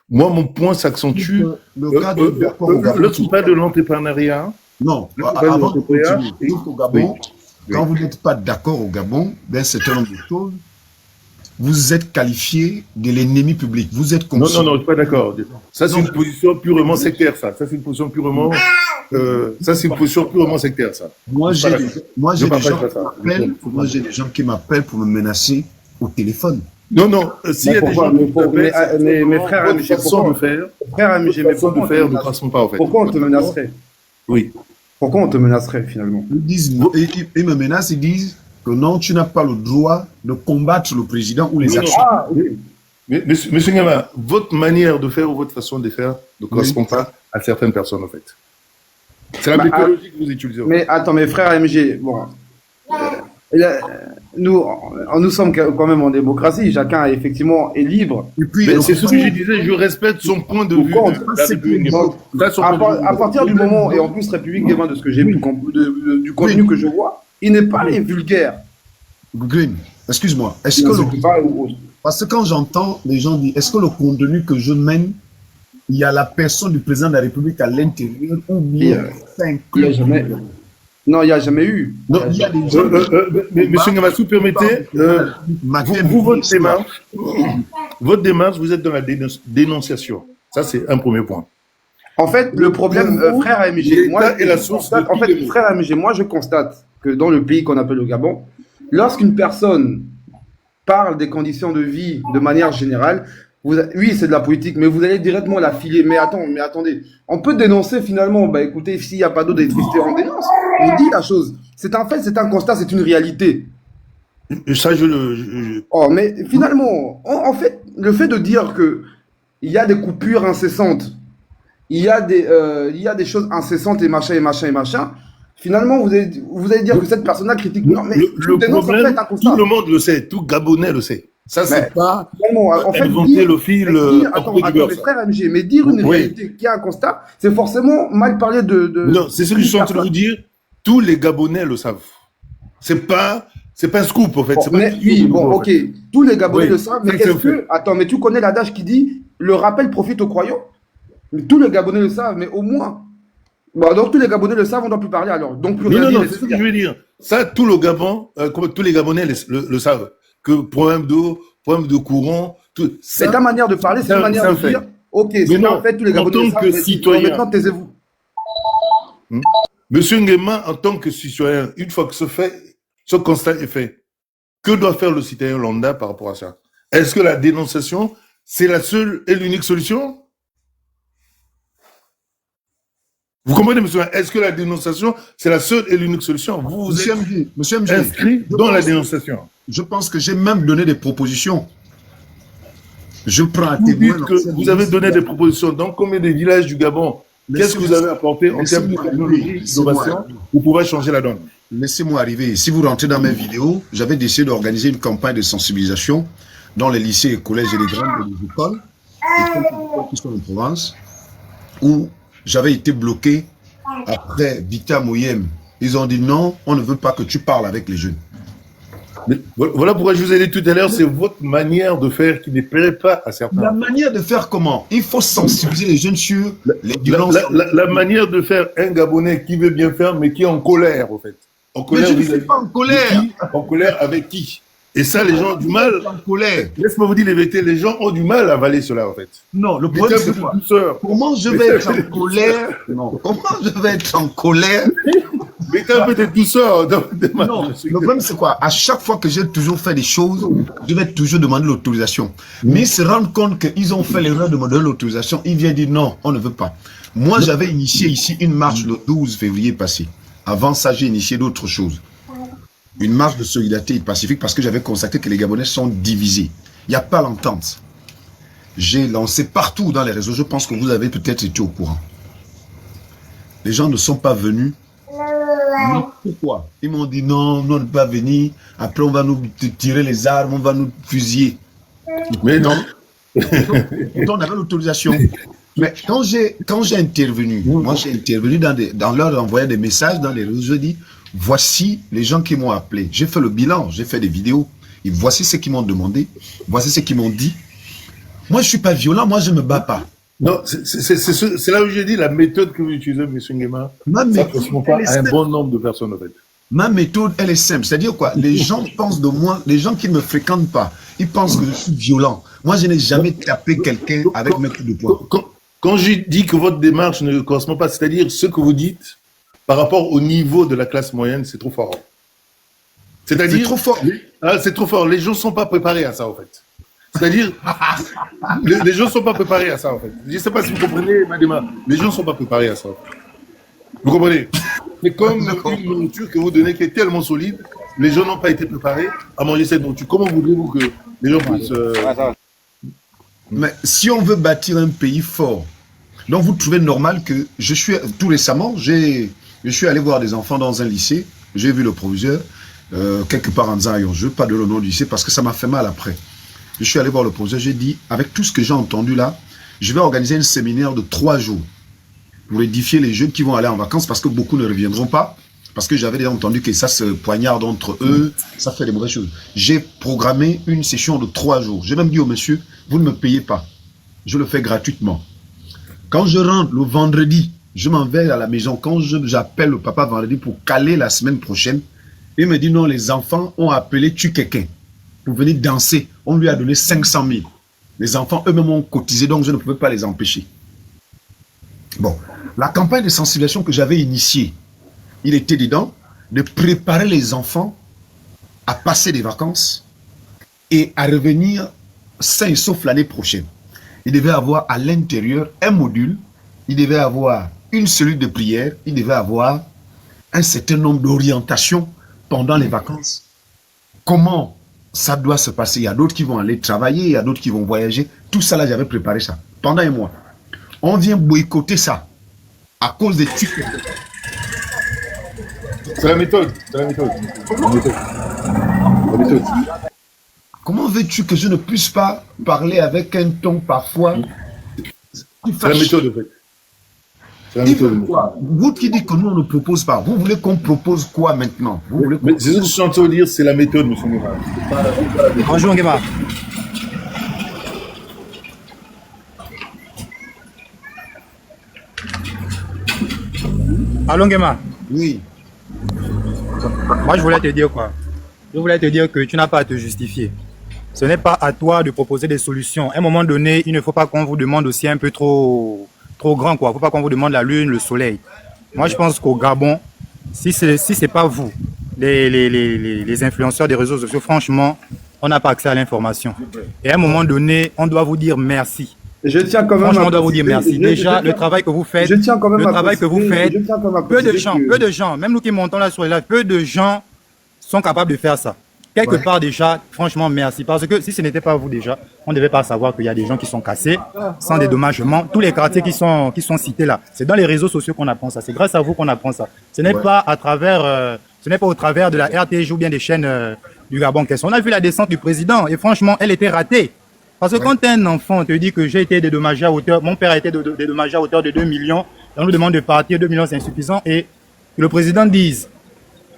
Moi, mon point s'accentue. Lorsqu'on parle de l'entrepreneuriat. Non, avant de continuer, au Gabon, quand vous n'êtes pas d'accord au Gabon d'un certain nombre de choses, vous êtes qualifié de l'ennemi public. Vous êtes Non, je ne suis pas d'accord. Ça, c'est une position purement sectaire, ça. Ça, c'est une position purement. Sectaire, ça. Moi, j'ai des gens qui m'appellent pour me menacer au téléphone. Non, s'il y a des gens mais frère MG, ne passons pas, en fait. Pourquoi on te menacerait? Oui. Pourquoi on te menacerait, finalement? Ils me menacent, ils disent que non, tu n'as pas le droit de combattre le président ou les actions. Mais, monsieur Nguema, votre manière de faire ou votre façon de faire ne correspond pas à certaines personnes, en fait. C'est la méthodologie que vous utilisez. Mais attends, mes frères MG, bon. Nous sommes quand même en démocratie, chacun effectivement est libre. Et puis, c'est ce que je disais, je respecte son point de vue. À partir du moment, et en plus République Guémin, de ce que j'ai vu, du contenu que je vois, il n'est pas les vulgaires. Green, excuse-moi. Parce que quand j'entends les gens dire, est-ce que le contenu que je mène, il y a la personne du président de la République à l'intérieur ou bien ça inclut? Non, il n'y a jamais eu. Non, il y a des gens. Monsieur Nguema, si vous permettez, votre démarche, vous êtes dans la dénonciation. Ça, c'est un premier point. En fait, le problème, frère AMG, frère AMG, moi, je constate que dans le pays qu'on appelle le Gabon, lorsqu'une personne parle des conditions de vie de manière générale, oui, c'est de la politique, mais vous allez directement la filer. Mais attendez, on peut dénoncer finalement. Bah écoutez, s'il n'y a pas d'eau d'électricité, on dénonce. On dit la chose. C'est un fait, c'est un constat, c'est une réalité. Et ça, Oh, mais finalement, en fait, le fait de dire que il y a des coupures incessantes, il y a des choses incessantes et machin. Finalement, vous allez dire que cette personne-là critique. Non, mais le problème, tout le monde le sait, tout Gabonais le sait. Ça, c'est pas en fait, inventer le fil. Attends, mes frères MG, mais dire une réalité qui a un constat, c'est forcément mal parler de. Non, c'est ce que je suis en train de vous dire. Tous les Gabonais le savent. C'est pas un scoop, en fait. Ok. Tous les Gabonais le savent, mais est-ce que. Attends, mais tu connais l'adage qui dit le rappel profite aux croyants? Tous les Gabonais le savent, mais au moins. Bon, donc tous les Gabonais le savent, on ne doit plus parler alors. Donc plus non, c'est ce que je veux dire. Ça, tout le Gabon, tous les Gabonais le savent. Que problème d'eau, problème de courant, tout. C'est ta manière de parler, c'est une manière de dire. Ok, c'est en fait tous les Gabonais le savent. En tant que citoyen. Maintenant, taisez-vous. Monsieur Nguema, en tant que citoyen, une fois que ce constat est fait, que doit faire le citoyen lambda par rapport à ça? Est-ce que la dénonciation, c'est la seule et l'unique solution? Vous comprenez, monsieur? Est-ce que la dénonciation, c'est la seule et l'unique solution? Vous êtes inscrit dans la dénonciation. Je pense que j'ai même donné des propositions. Je prends un témoin. Vous avez donné des propositions. Dans combien de villages du Gabon? Qu'est-ce que vous avez apporté en termes de technologie, d'innovation pour pouvoir changer la donne? Laissez-moi arriver. Si vous rentrez dans mes vidéos, j'avais décidé d'organiser une campagne de sensibilisation dans les lycées, les collèges et les grandes écoles qui sont en province, où j'avais été bloqué après Vita Moyem. Ils ont dit non, on ne veut pas que tu parles avec les jeunes. Mais voilà pourquoi je vous ai dit tout à l'heure, c'est votre manière de faire qui ne plaît pas à certains. La manière de faire comment? Il faut sensibiliser les jeunes sur les violences. La manière de faire un Gabonais qui veut bien faire, mais qui est en colère, en fait. En colère, mais je ne suis pas en colère. En colère avec qui? Et ça, les gens ont du mal. En colère. Laisse-moi vous dire les vérités, les gens ont du mal à avaler cela, en fait. Non, le problème, c'est quoi? Comment je vais être en colère? Non. Comment je vais être en colère? Mettez un peu de douceur. Non, le problème, c'est quoi? À chaque fois que j'ai toujours fait des choses, je vais toujours demander l'autorisation. Mais ils se rendent compte qu'ils ont fait l'erreur de demander l'autorisation. Ils viennent dire non, on ne veut pas. Moi, j'avais initié ici une marche le 12 février passé. Avant ça, j'ai initié d'autres choses. Une marche de solidarité et pacifique parce que j'avais constaté que les Gabonais sont divisés. Il n'y a pas l'entente. J'ai lancé partout dans les réseaux. Je pense que vous avez peut-être été au courant. Les gens ne sont pas venus. Mais pourquoi? Ils m'ont dit non, nous on ne peut pas venir. Après, on va nous tirer les armes, on va nous fusiller. Mais non. On avait l'autorisation. Mais quand j'ai intervenu, moi j'ai intervenu dans leur envoyant des messages dans les réseaux, je dis voici les gens qui m'ont appelé. J'ai fait le bilan, j'ai fait des vidéos. Et voici ce qu'ils m'ont demandé, voici ce qu'ils m'ont dit. Moi je ne suis pas violent, moi je ne me bats pas. Non, c'est là où j'ai dit la méthode que vous utilisez, M. Nguema. Ça ne correspond pas à un bon nombre de personnes, en fait. Ma méthode, elle est simple. C'est-à-dire quoi? Les gens pensent de moi, les gens qui ne me fréquentent pas, ils pensent que je suis violent. Moi, je n'ai jamais tapé quelqu'un avec mes coups de poing. Quand je dis que votre démarche ne correspond pas, c'est-à-dire ce que vous dites par rapport au niveau de la classe moyenne, c'est trop fort. C'est-à-dire, c'est trop fort. C'est trop fort. Les gens ne sont pas préparés à ça, en fait. C'est-à-dire, les gens ne sont pas préparés à ça, en fait. Je ne sais pas si vous comprenez ma démarche. Les gens ne sont pas préparés à ça. Vous comprenez? C'est comme une nourriture que vous donnez qui est tellement solide, les gens n'ont pas été préparés à manger cette nourriture. Comment voudrez-vous que les gens puissent... Mais si on veut bâtir un pays fort, donc vous trouvez normal que tout récemment, je suis allé voir des enfants dans un lycée, j'ai vu le proviseur, quelque part en Zayon, je ne veux pas donner le nom du lycée parce que ça m'a fait mal après. Je suis allé voir le proviseur, j'ai dit, avec tout ce que j'ai entendu là, je vais organiser un séminaire de 3 jours pour édifier les jeunes qui vont aller en vacances parce que beaucoup ne reviendront pas. Parce que j'avais déjà entendu que ça se poignarde entre eux, ça fait des mauvaises choses. J'ai programmé une session de 3 jours. J'ai même dit au monsieur, vous ne me payez pas. Je le fais gratuitement. Quand je rentre le vendredi, je m'en vais à la maison. Quand j'appelle le papa vendredi pour caler la semaine prochaine, il me dit non, les enfants ont appelé quelqu'un pour venir danser. On lui a donné 500 000. Les enfants eux-mêmes ont cotisé, donc je ne pouvais pas les empêcher. Bon, la campagne de sensibilisation que j'avais initiée, il était dedans de préparer les enfants à passer des vacances et à revenir sains et saufs l'année prochaine. Il devait avoir à l'intérieur un module, il devait avoir une cellule de prière, il devait avoir un certain nombre d'orientations pendant les vacances. Comment ça doit se passer? Il y a d'autres qui vont aller travailler, il y a d'autres qui vont voyager. Tout ça là, j'avais préparé ça pendant un mois. On vient boycotter ça à cause des trucs. C'est la méthode. C'est la méthode. La méthode. Comment veux-tu que je ne puisse pas parler avec un ton parfois? C'est la méthode, en fait. C'est la méthode. Vous qui dites que nous, on ne propose pas, vous voulez qu'on propose quoi maintenant? Mais c'est ce que je suis en train de dire, c'est la méthode, M. Nguema. Bonjour, Nguema. Allô, Nguema. Oui. Moi, je voulais te dire quoi? Je voulais te dire que tu n'as pas à te justifier. Ce n'est pas à toi de proposer des solutions. À un moment donné, il ne faut pas qu'on vous demande aussi un peu trop grand, quoi. Il ne faut pas qu'on vous demande la lune, le soleil. Moi, je pense qu'au Gabon, si c'est pas vous, les influenceurs des réseaux sociaux, franchement, on n'a pas accès à l'information. Et à un moment donné, on doit vous dire merci. Je tiens quand même franchement, on doit vous dire merci. Déjà, le travail que vous faites, peu de gens, même nous qui montons là sur les lives, peu de gens sont capables de faire ça. Quelque part déjà, franchement, merci. Parce que si ce n'était pas vous déjà, on ne devait pas savoir qu'il y a des gens qui sont cassés, sans dédommagement. Tous les quartiers qui sont cités là, c'est dans les réseaux sociaux qu'on apprend ça. C'est grâce à vous qu'on apprend ça. Ce n'est pas à travers, ce n'est pas au travers de la RTG ou bien des chaînes du Gabon. On a vu la descente du président et franchement, elle était ratée. Parce que quand un enfant te dit que j'ai été dédommagé à hauteur, mon père a été dédommagé à hauteur de 2 millions, on nous demande de partir, 2 millions c'est insuffisant, et que le président dise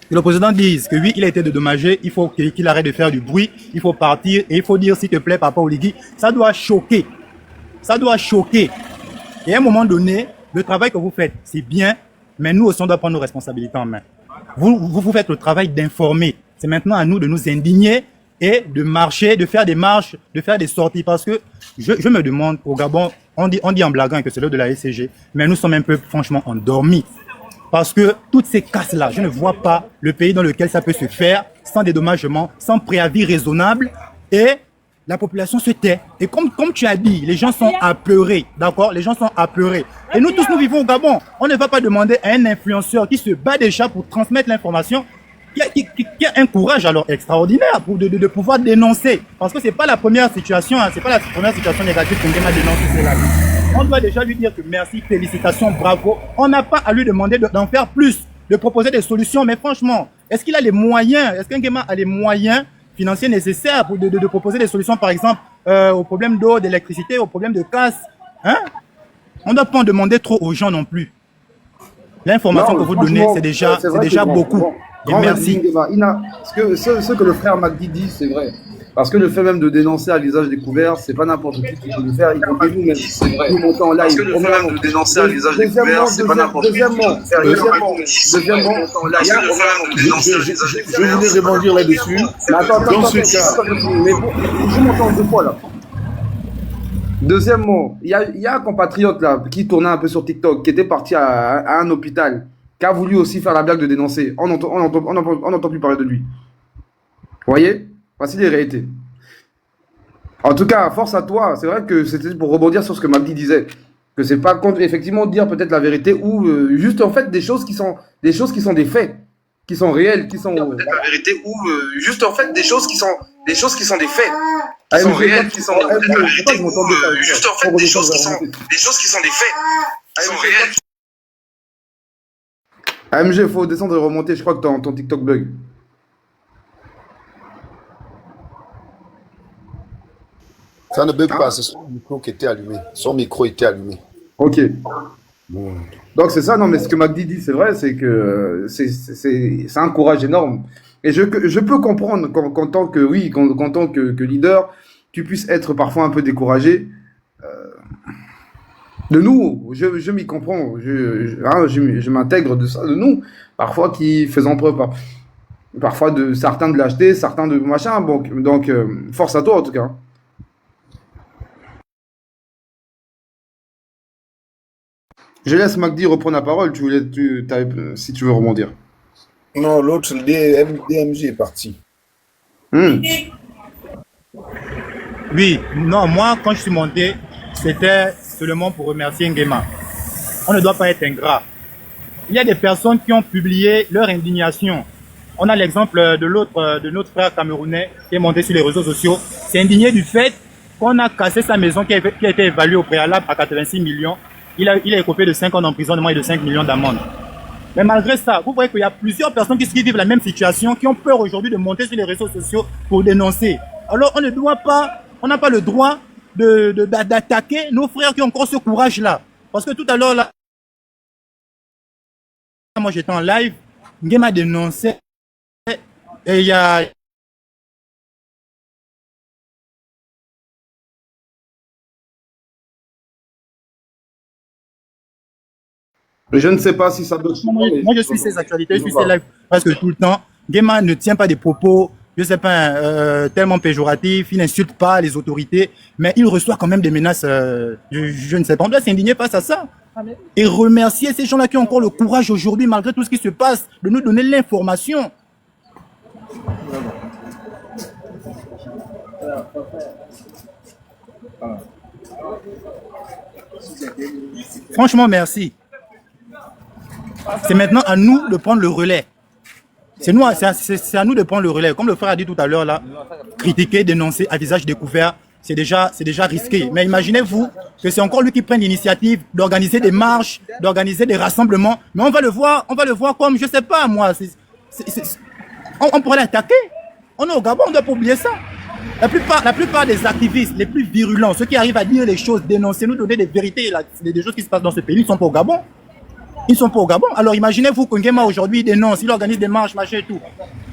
que le président dise que oui, il a été dédommagé, il faut qu'il arrête de faire du bruit, il faut partir et il faut dire s'il te plaît, Papa Oligui, ça doit choquer. Ça doit choquer. Et à un moment donné, le travail que vous faites, c'est bien, mais nous aussi, on doit prendre nos responsabilités en main. Vous faites le travail d'informer. C'est maintenant à nous de nous indigner et de marcher, de faire des marches, de faire des sorties. Parce que je me demande, au Gabon, on dit en blaguant que c'est l'heure de la SCG, mais nous sommes un peu franchement endormis. Parce que toutes ces casses-là, je ne vois pas le pays dans lequel ça peut se faire sans dédommagement, sans préavis raisonnable et la population se tait. Et comme tu as dit, les gens sont apeurés, d'accord? Les gens sont apeurés. Et nous tous, nous vivons au Gabon. On ne va pas demander à un influenceur qui se bat déjà pour transmettre l'information, qui a un courage alors extraordinaire de pouvoir dénoncer. Parce que c'est pas la première situation, hein, c'est pas la première situation négative qu'on a dénoncé cela. On doit déjà lui dire que merci, félicitations, bravo. On n'a pas à lui demander d'en faire plus, de proposer des solutions. Mais franchement, est-ce qu'il a les moyens? Est-ce qu'un Nguema a les moyens financiers nécessaires pour de proposer des solutions, par exemple, aux problèmes d'eau, d'électricité, aux problèmes de casse, hein? On ne doit pas en demander trop aux gens non plus. L'information que vous donnez, c'est déjà beaucoup. Bon, et merci. Ce que le frère Magdi dit, c'est vrai. Parce que le fait même de dénoncer à visage découvert, c'est pas n'importe qui peut le faire. Il faut que vous même nous montons en live. Parce que le fait même de dénoncer à visage découvert, c'est pas n'importe qui peut le faire. Deuxièmement, je voulais rebondir là-dessus. Dans ce cas, mais bon, je m'entends deux fois là. Deuxièmement, il y a un compatriote là qui tournait un peu sur TikTok, qui était parti à un hôpital, qui a voulu aussi faire la blague de dénoncer. On n'entend plus parler de lui. Vous voyez? Voici les réalités. En tout cas, force à toi. C'est vrai que c'était pour rebondir sur ce que Magdi disait. Que c'est pas contre, effectivement, dire peut-être la vérité ou juste en fait des choses qui sont des faits, qui sont réels, qui sont. Peut-être la vérité ou juste en fait des choses qui sont des faits. Qui sont réels, qui sont. Juste en fait des choses qui sont des faits. Qui sont réels. AMG, faut descendre et remonter. Je crois que ton TikTok bug. Ça ne bug pas, c'est son micro qui était allumé. Son micro était allumé. Ok. Bon. Donc c'est ça, non, mais ce que Magdi dit, c'est vrai, c'est que c'est un courage énorme. Et je peux comprendre qu'en tant que leader, tu puisses être parfois un peu découragé. De nous, je m'y comprends, je m'intègre de ça, de nous, parfois qui faisons preuve, parfois de certains de l'acheter, certains de machin, donc force à toi en tout cas. Je laisse Magdi reprendre la parole, si tu veux rebondir. Non, l'autre, le DMG est parti. Oui, non, moi, quand je suis monté, c'était seulement pour remercier Nguema. On ne doit pas être ingrat. Il y a des personnes qui ont publié leur indignation. On a l'exemple de notre frère camerounais qui est monté sur les réseaux sociaux. C'est indigné du fait qu'on a cassé sa maison qui a été évaluée au préalable à 86 millions. Il a écopé de 5 ans d'emprisonnement et de 5 millions d'amende. Mais malgré ça, vous voyez qu'il y a plusieurs personnes qui vivent la même situation, qui ont peur aujourd'hui de monter sur les réseaux sociaux pour dénoncer. Alors on n'a pas le droit d'attaquer nos frères qui ont encore ce courage-là. Parce que tout à l'heure, là, moi j'étais en live, Nguema dénonçait, et il y a... Je ne sais pas si ça doit... Moi, je suis ces actualités, je suis ces lives presque tout le temps. Nguema ne tient pas des propos, je ne sais pas, tellement péjoratifs, il n'insulte pas les autorités, mais il reçoit quand même des menaces, je ne sais pas. On doit s'indigner face à ça. Et remercier ces gens-là qui ont encore le courage aujourd'hui, malgré tout ce qui se passe, de nous donner l'information. Franchement, merci. C'est maintenant à nous de prendre le relais. C'est à nous de prendre le relais. Comme le frère a dit tout à l'heure, là, critiquer, dénoncer à visage découvert, c'est déjà risqué. Mais imaginez-vous que c'est encore lui qui prend l'initiative d'organiser des marches, d'organiser des rassemblements. Mais on va le voir comme, je sais pas moi, on pourrait l'attaquer. On est au Gabon, on ne doit pas oublier ça. La plupart des activistes les plus virulents, ceux qui arrivent à dire les choses, dénoncer, nous donner des vérités, des choses qui se passent dans ce pays, ils ne sont pas au Gabon. Ils ne sont pas au Gabon. Alors imaginez-vous que Nguema aujourd'hui dénonce, il organise des marches, machin et tout.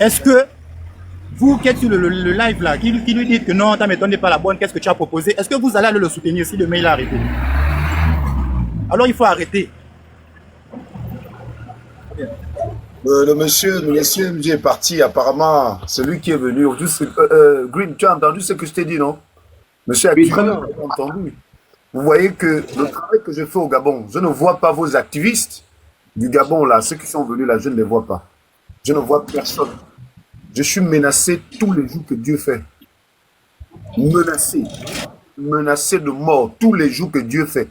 Est-ce que vous qui êtes sur le live là, qui lui dites que non, ta méthode n'est pas la bonne, qu'est-ce que tu as proposé? Est-ce que vous allez le soutenir si demain il a arrêté? Alors il faut arrêter. Le monsieur est parti, apparemment, c'est lui qui est venu. Green, tu as entendu ce que je t'ai dit, non? Monsieur Oui, très bien. entendu. Vous voyez que le travail que je fais au Gabon, je ne vois pas vos activistes du Gabon, là, ceux qui sont venus là, je ne les vois pas. Je ne vois personne. Je suis menacé tous les jours que Dieu fait. Menacé. Menacé de mort tous les jours que Dieu fait.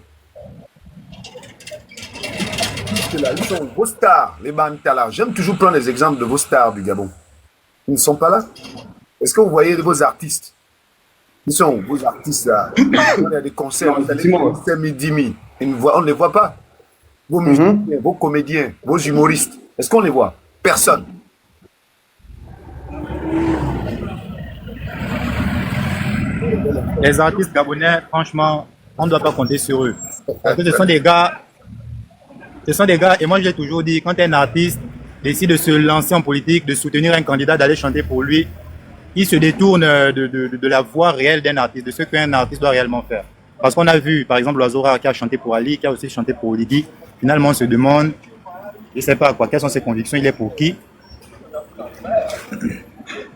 Ils sont vos stars, les Bantala. J'aime toujours prendre les exemples de vos stars du Gabon. Ils ne sont pas là. Est-ce que vous voyez vos artistes? Ils sont vos artistes là. On a des concerts, vous allez midi. On ne les voit pas. Vos musiciens, vos comédiens, vos humoristes. Est-ce qu'on les voit? Personne. Les artistes gabonais, franchement, on ne doit pas compter sur eux. Parce que ce sont des gars, et moi je l'ai toujours dit, quand un artiste décide de se lancer en politique, de soutenir un candidat, d'aller chanter pour lui, il se détourne de la voix réelle d'un artiste, de ce qu'un artiste doit réellement faire. Parce qu'on a vu, par exemple, Loiseau Rare qui a chanté pour Ali, qui a aussi chanté pour Lydie. Finalement, on se demande, je ne sais pas quoi, quelles sont ses convictions, il est pour qui.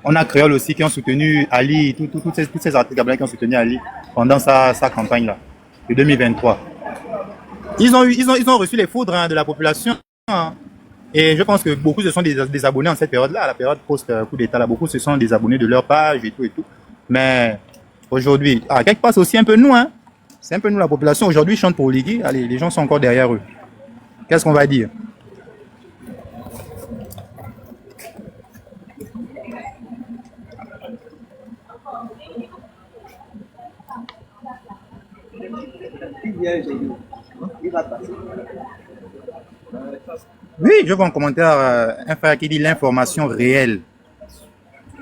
On a Créole aussi qui ont soutenu Ali, tous ces artistes gabonais qui ont soutenu Ali pendant sa campagne-là, de 2023. Ils ont reçu les foudres de la population. Hein. Et je pense que beaucoup se sont des abonnés en cette période-là, la période post-coup d'État. Beaucoup se sont des abonnés de leur page et tout et tout. Mais aujourd'hui, quelque part, c'est aussi un peu nous. Hein. C'est un peu nous, la population. Aujourd'hui, ils chantent pour Ligui. Allez, les gens sont encore derrière eux. Qu'est-ce qu'on va dire? Oui, je vois en commentaire un frère qui dit l'information réelle.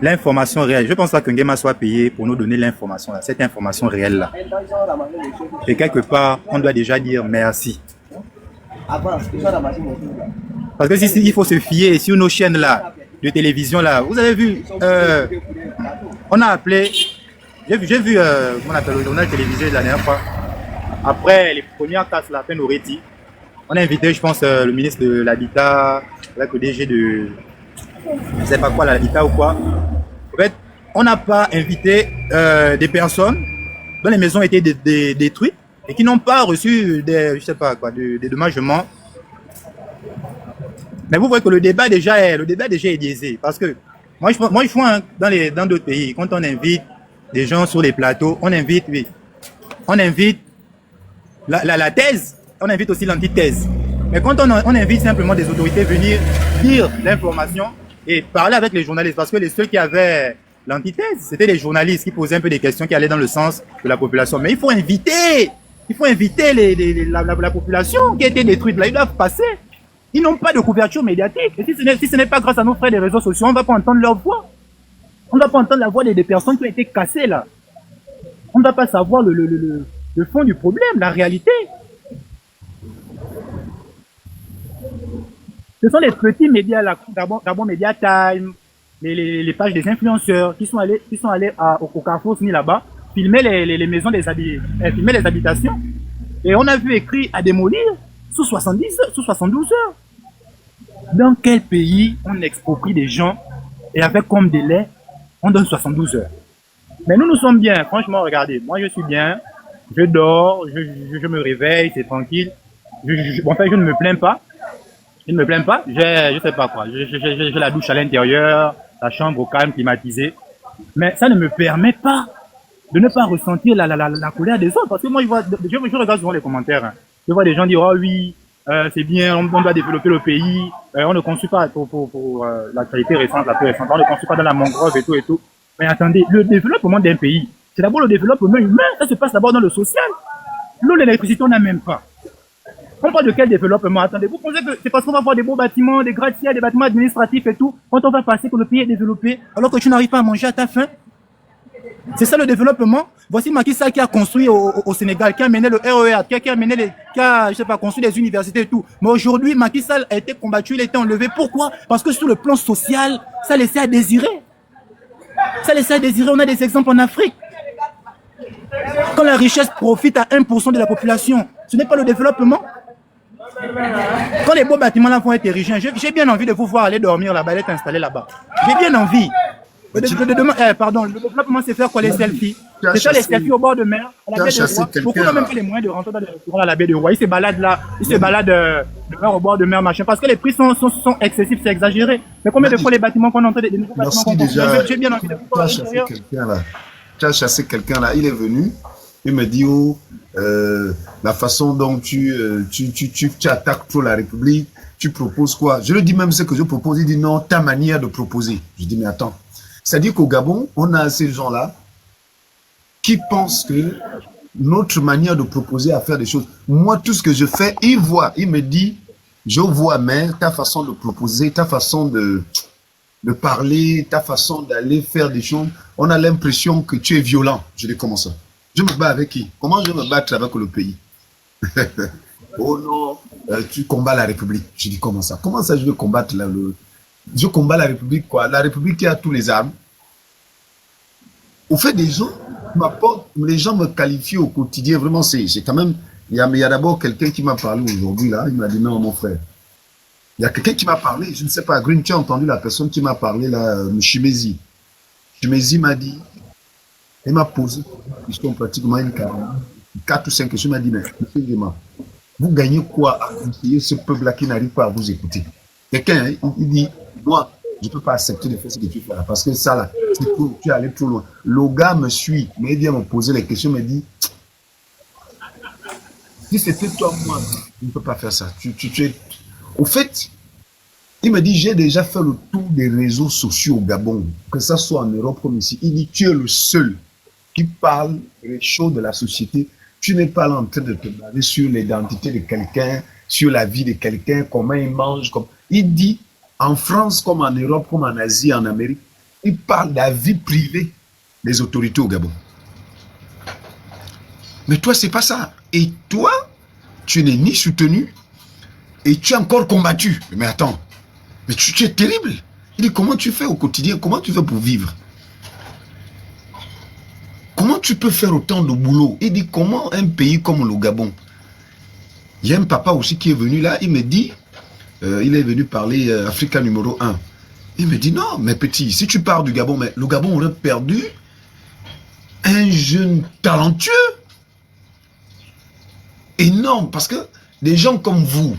L'information réelle. Je pense pas que Nguema soit payé pour nous donner l'information, cette information réelle-là. Et quelque part, on doit déjà dire merci. Parce que si il faut se fier sur nos chaînes-là, de télévision-là, vous avez vu, on a appelé, j'ai vu, comment on appelle, le journal télévisé de la dernière fois. Après les premières tasses, la peine aurait dit. On a invité, je pense, le ministre de l'Habitat, avec le DG de, je ne sais pas quoi, l'Habitat ou quoi. En fait, on n'a pas invité des personnes dont les maisons étaient détruites et qui n'ont pas reçu des, je sais pas quoi, des dédommagements. Mais vous voyez que le débat déjà est biaisé. Parce que moi je vois dans d'autres pays, quand on invite des gens sur les plateaux, on invite la thèse, on invite aussi l'antithèse. Mais quand on invite simplement des autorités venir dire l'information et parler avec les journalistes, parce que les seuls qui avaient l'antithèse, c'était les journalistes qui posaient un peu des questions qui allaient dans le sens de la population. Mais il faut inviter la population qui a été détruite là, ils doivent passer. Ils n'ont pas de couverture médiatique. Et si ce n'est pas grâce à nos frères des réseaux sociaux, on ne va pas entendre leur voix. On ne va pas entendre la voix des personnes qui ont été cassées là. On ne va pas savoir le fond du problème, la réalité. Ce sont les petits médias, la Gabon Media Time, les pages des influenceurs qui sont allés au Carrefour Sni là-bas, filmer les maisons filmer les habitations. Et on a vu écrit à démolir sous 72 heures. Dans quel pays on exproprie des gens et avec comme délai, on donne 72 heures? Mais nous sommes bien, franchement, regardez, moi je suis bien, je dors, je me réveille, c'est tranquille. En fait, je ne me plains pas. Je ne me plains pas, je sais pas quoi, j'ai la douche à l'intérieur, la chambre au calme, climatisée. Mais ça ne me permet pas de ne pas ressentir la colère des autres. Parce que moi, je regarde souvent les commentaires. Hein. Je vois des gens dire, oh oui, c'est bien, on doit développer le pays, on ne construit pas pour l'actualité récente, la plus récente, on ne construit pas dans la mangrove et tout et tout. Mais attendez, le développement d'un pays, c'est d'abord le développement humain, ça se passe d'abord dans le social. L'eau, l'électricité, on n'a même pas. On parle de quel développement? Attendez, vous pensez que c'est parce qu'on va voir des beaux bâtiments, des gratte-ciels, des bâtiments administratifs et tout, quand on va passer que le pays est développé, alors que tu n'arrives pas à manger à ta faim? C'est ça le développement. Voici Macky Sall qui a construit au Sénégal, qui a mené le RER, qui a mené je sais pas, construit des universités et tout. Mais aujourd'hui, Macky Sall a été combattu, il a été enlevé. Pourquoi? Parce que sur le plan social, ça laissait à désirer. Ça laissait à désirer. On a des exemples en Afrique. Quand la richesse profite à 1% de la population, ce n'est pas le développement. Quand les beaux bâtiments là vont être érigés, j'ai bien envie de vous voir aller dormir là-bas, être installé là-bas. J'ai bien envie. Le développement, c'est faire quoi les selfies? C'est faire les selfies au bord de mer, à la baie de Roi. Beaucoup n'ont même pas les moyens de rentrer dans les restaurants à la baie de Roi. Ils se baladent là, ils se baladent de mer au bord de mer, machin, parce que les prix sont excessifs, c'est exagéré. Mais combien de fois les bâtiments qu'on entend, des nouveaux bâtiments qu'on construit? J'ai bien envie de vous voir à l'intérieur. Tu as chassé quelqu'un là, il est venu, il me dit, oh, la façon dont tu attaques trop la République, tu proposes quoi? Je lui dis même ce que je propose, il dit non, ta manière de proposer. Je dis, mais attends. C'est-à-dire qu'au Gabon, on a ces gens-là qui pensent que notre manière de proposer à faire des choses, moi, tout ce que je fais, il voit, il me dit, je vois, mais ta façon de proposer, ta façon de parler, ta façon d'aller faire des choses, on a l'impression que tu es violent. Je dis, comment ça? Je me bats avec qui? Comment je vais me battre avec le pays? Oh non, tu combats la République. Je dis, comment ça? Comment ça je vais combattre je combats la République, quoi? La République qui a tous les armes. Au fait, des gens m'apportent, les gens me qualifient au quotidien. Vraiment, c'est quand même. Il y a d'abord quelqu'un qui m'a parlé aujourd'hui, là. Il m'a dit, non, mon frère. Il y a quelqu'un qui m'a parlé, je ne sais pas, Green, tu as entendu la personne qui m'a parlé, là, Chimezi. Chimezi m'a dit, il m'a posé une question pratiquement une 4 ou 5 questions. Il m'a dit, mais, monsieur Guéma, vous gagnez quoi à conseiller ce peuple-là qui n'arrive pas à vous écouter? Quelqu'un, il dit, moi, je ne peux pas accepter de faire ce que tu fais là, parce que ça là, tu es allé trop loin. Le gars me suit, mais il vient me poser les questions, me dit, si c'était toi, moi, je ne peux pas faire ça. Au fait, il me dit, j'ai déjà fait le tour des réseaux sociaux au Gabon, que ça soit en Europe comme ici. Il dit, tu es le seul qui parle des choses de la société. Tu n'es pas là en train de te baser sur l'identité de quelqu'un, sur la vie de quelqu'un, comment il mange. Il dit, en France, comme en Europe, comme en Asie, en Amérique, il parle de la vie privée des autorités au Gabon. Mais toi, c'est pas ça. Et toi, tu n'es ni soutenu et tu as encore combattu. Mais attends, mais tu es terrible. Il dit, comment tu fais au quotidien? Comment tu fais pour vivre? Comment tu peux faire autant de boulot? Il dit, comment un pays comme le Gabon? Il y a un papa aussi qui est venu là, il me dit, il est venu parler Africa numéro 1. Il me dit, non, mais petit, si tu pars du Gabon, mais le Gabon aurait perdu un jeune talentueux. Énorme, parce que des gens comme vous,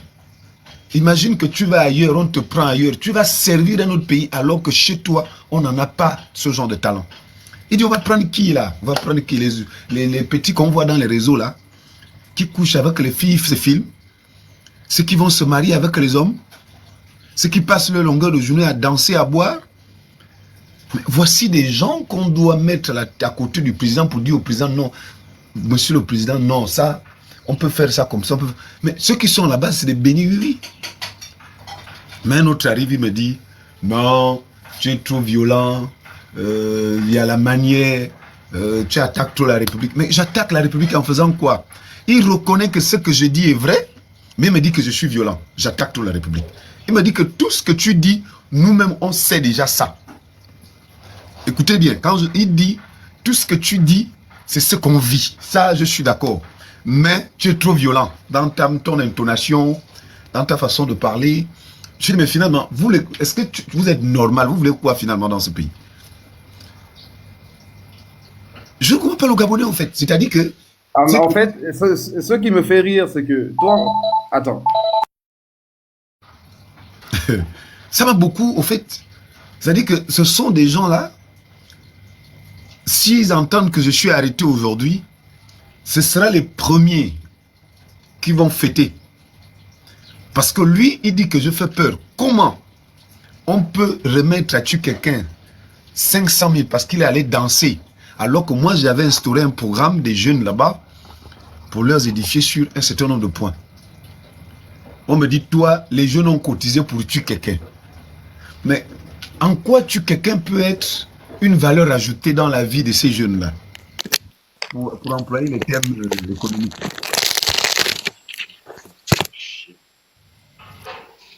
imagine que tu vas ailleurs, on te prend ailleurs, tu vas servir un autre pays alors que chez toi, on n'en a pas ce genre de talent. Il dit, on va prendre qui là? On va prendre qui? Les petits qu'on voit dans les réseaux là, qui couchent avec les filles, se filment, ceux qui vont se marier avec les hommes, ceux qui passent leur longueur de journée à danser, à boire. Mais voici des gens qu'on doit mettre à côté du président pour dire au président, non, monsieur le président, non, ça, on peut faire ça comme ça. Mais ceux qui sont là-bas, c'est des bénis. Mais un autre arrive, il me dit, non, tu es trop violent, il y a la manière, tu attaques trop la République. Mais j'attaque la République en faisant quoi? Il reconnaît que ce que je dis est vrai, mais il me dit que je suis violent. J'attaque trop la République. Il me dit que tout ce que tu dis, nous-mêmes, on sait déjà ça. Écoutez bien, il dit, tout ce que tu dis, c'est ce qu'on vit. Ça, je suis d'accord. Mais tu es trop violent dans ton intonation, dans ta façon de parler. Je dis, mais finalement, est-ce que vous êtes normal? Vous voulez quoi finalement dans ce pays? Je ne comprends pas le Gabonais en fait. C'est-à-dire que... en fait, ce qui me fait rire, c'est que toi... Attends. Ça m'a beaucoup, au fait. C'est-à-dire que ce sont des gens-là, s'ils entendent que je suis arrêté aujourd'hui, ce sera les premiers qui vont fêter. Parce que lui, il dit que je fais peur. Comment on peut remettre à tuer quelqu'un 500 000 parce qu'il est allé danser, alors que moi, j'avais instauré un programme des jeunes là-bas pour leur édifier sur un certain nombre de points. On me dit, toi, les jeunes ont cotisé pour tuer quelqu'un. Mais en quoi tuer quelqu'un peut être une valeur ajoutée dans la vie de ces jeunes-là. Pour employer les termes économiques.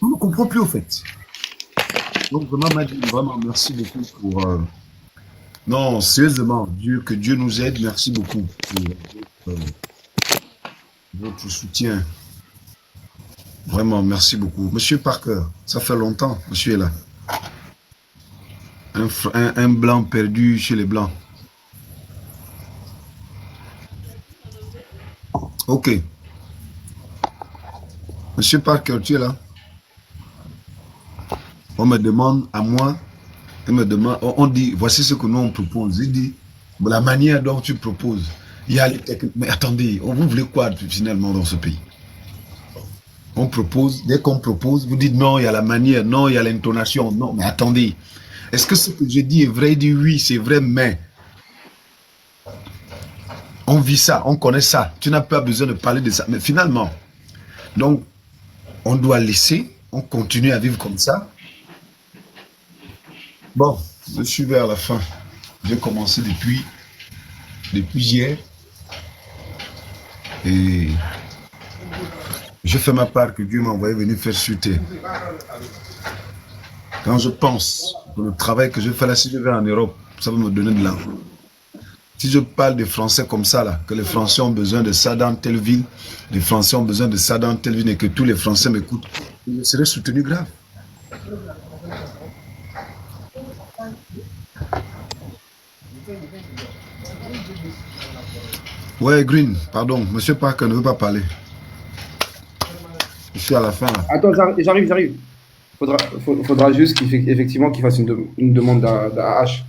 On ne comprend plus au fait. Donc vraiment, Madeleine, vraiment merci beaucoup pour... Non, sérieusement, que Dieu nous aide. Merci beaucoup pour votre soutien. Vraiment, merci beaucoup. Monsieur Parker, ça fait longtemps, monsieur est là. Un blanc perdu chez les blancs. Ok. Monsieur Parker, tu es là? On me demande à moi, on dit, voici ce que nous on propose. Il dit, la manière dont tu proposes, il y a les techniques. Mais attendez, vous voulez quoi finalement dans ce pays? On propose, dès qu'on propose, vous dites non, il y a la manière, non, il y a l'intonation, non, mais attendez. Est-ce que ce que je dis est vrai? Il dit oui, c'est vrai, mais on vit ça, on connaît ça. Tu n'as pas besoin de parler de ça. Mais finalement, donc, on doit laisser, on continue à vivre comme ça. Bon, je suis vers la fin. J'ai commencé depuis hier. Et je fais ma part que Dieu m'a envoyé venir faire sur terre. Quand je pense que le travail que je fais là, si je vais en Europe, ça va me donner de l'argent. Si je parle des Français comme ça, là, que les Français ont besoin de ça dans telle ville, les Français ont besoin de ça dans telle ville et que tous les Français m'écoutent, je serai soutenu grave. Ouais, Green, pardon, Monsieur Parker ne veut pas parler. Je suis à la fin. Là. Attends, j'arrive. Faudra juste effectivement qu'il fasse une demande d'AH.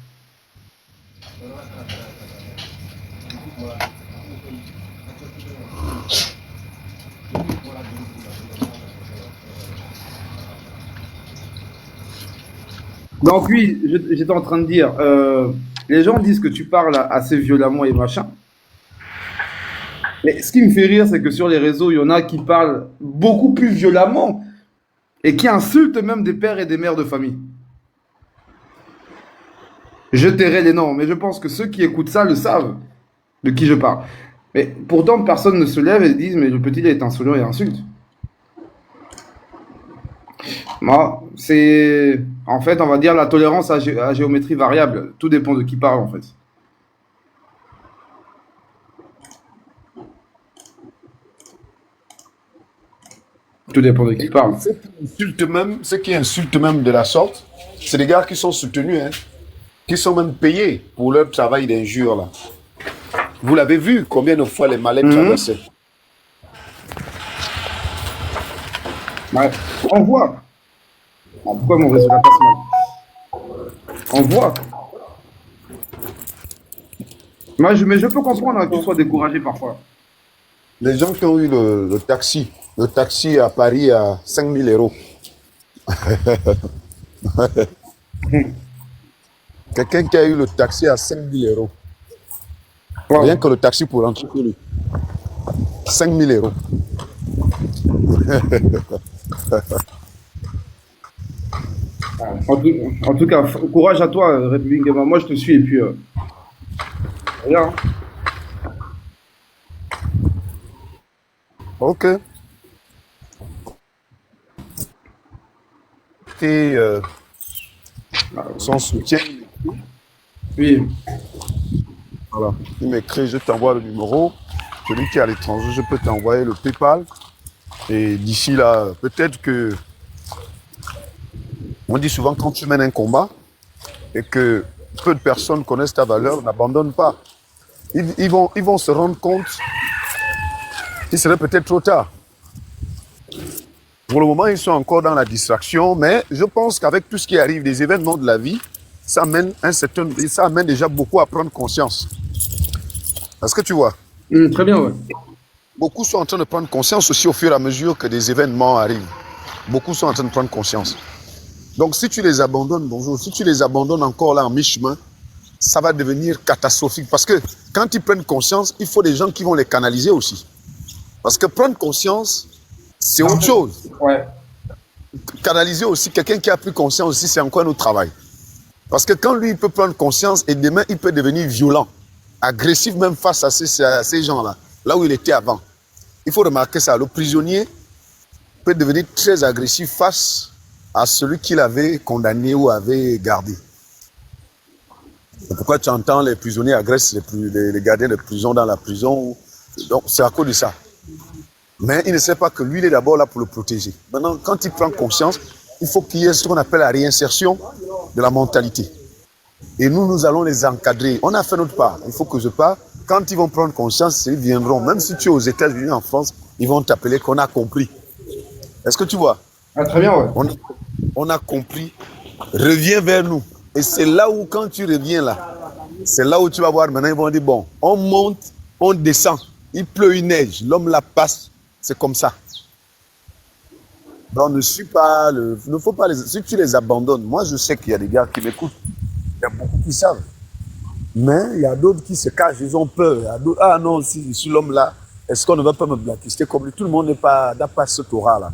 Donc oui, j'étais en train de dire, les gens disent que tu parles assez violemment et machin. Mais ce qui me fait rire, c'est que sur les réseaux, il y en a qui parlent beaucoup plus violemment et qui insultent même des pères et des mères de famille. Je tairai les noms, mais je pense que ceux qui écoutent ça le savent de qui je parle. Mais pourtant, personne ne se lève et disent, mais le petit est insolent et insulte. Moi, c'est en fait, on va dire la tolérance à géométrie variable. Tout dépend de qui parle en fait. Tout dépend de qui parle. Ceux qui insultent même de la sorte, c'est des gars qui sont soutenus, hein, qui sont même payés pour leur travail d'injure là. Vous l'avez vu combien de fois les malais traversaient. Ouais, on voit. Pourquoi mon résultat passe mal? On voit. Mais je peux comprendre hein, que tu sois découragé parfois. Les gens qui ont eu le taxi à Paris à 5 000 euros. Quelqu'un qui a eu le taxi à 5 000 euros. Wow. Rien que le taxi pour rentrer chez lui. 5 000 euros. En tout cas, courage à toi, République Gamer. Moi, je te suis et puis. Regarde. Ok. Et son soutien. Oui. Voilà. Il m'écrit, je t'envoie le numéro. Celui qui est à l'étranger, je peux t'envoyer le PayPal. Et d'ici là, peut-être que. On dit souvent quand tu mènes un combat et que peu de personnes connaissent ta valeur, n'abandonne pas. Ils vont se rendre compte qu'il serait peut-être trop tard. Pour le moment, ils sont encore dans la distraction, mais je pense qu'avec tout ce qui arrive, des événements de la vie, ça amène déjà beaucoup à prendre conscience. Est-ce que tu vois? Très bien, ouais. Beaucoup sont en train de prendre conscience aussi au fur et à mesure que des événements arrivent. Beaucoup sont en train de prendre conscience. Donc si tu les abandonnes, si tu les abandonnes encore là en mi-chemin, ça va devenir catastrophique. Parce que quand ils prennent conscience, il faut des gens qui vont les canaliser aussi. Parce que prendre conscience, c'est autre chose. Ouais. Canaliser aussi, quelqu'un qui a pris conscience aussi, c'est encore un autre travail. Parce que quand lui, il peut prendre conscience et demain, il peut devenir violent, agressif même face à ces gens-là, là où il était avant. Il faut remarquer ça. Le prisonnier peut devenir très agressif face à celui qu'il avait condamné ou avait gardé. C'est pourquoi tu entends les prisonniers agressent les gardiens de prison dans la prison. Donc, c'est à cause de ça. Mais il ne sait pas que lui, il est d'abord là pour le protéger. Maintenant, quand il prend conscience, il faut qu'il y ait ce qu'on appelle la réinsertion de la mentalité. Et nous allons les encadrer. On a fait notre part. Il faut que je parte. Quand ils vont prendre conscience, ils viendront. Même si tu es aux États-Unis, en France, ils vont t'appeler qu'on a compris. Est-ce que tu vois? Ah, très bien, ouais. On a compris. Reviens vers nous. Et c'est là où, quand tu reviens là, c'est là où tu vas voir, maintenant ils vont dire, bon, on monte, on descend. Il pleut, il neige. L'homme la passe. C'est comme ça. Donc, ne faut pas si tu les abandonnes, moi je sais qu'il y a des gars qui m'écoutent. Il y a beaucoup qui savent. Mais il y a d'autres qui se cachent, ils ont peur. Il y a ah non, si je suis l'homme là, est-ce qu'on ne va pas me blacklister comme lui? Tout le monde n'a pas cette aura-là.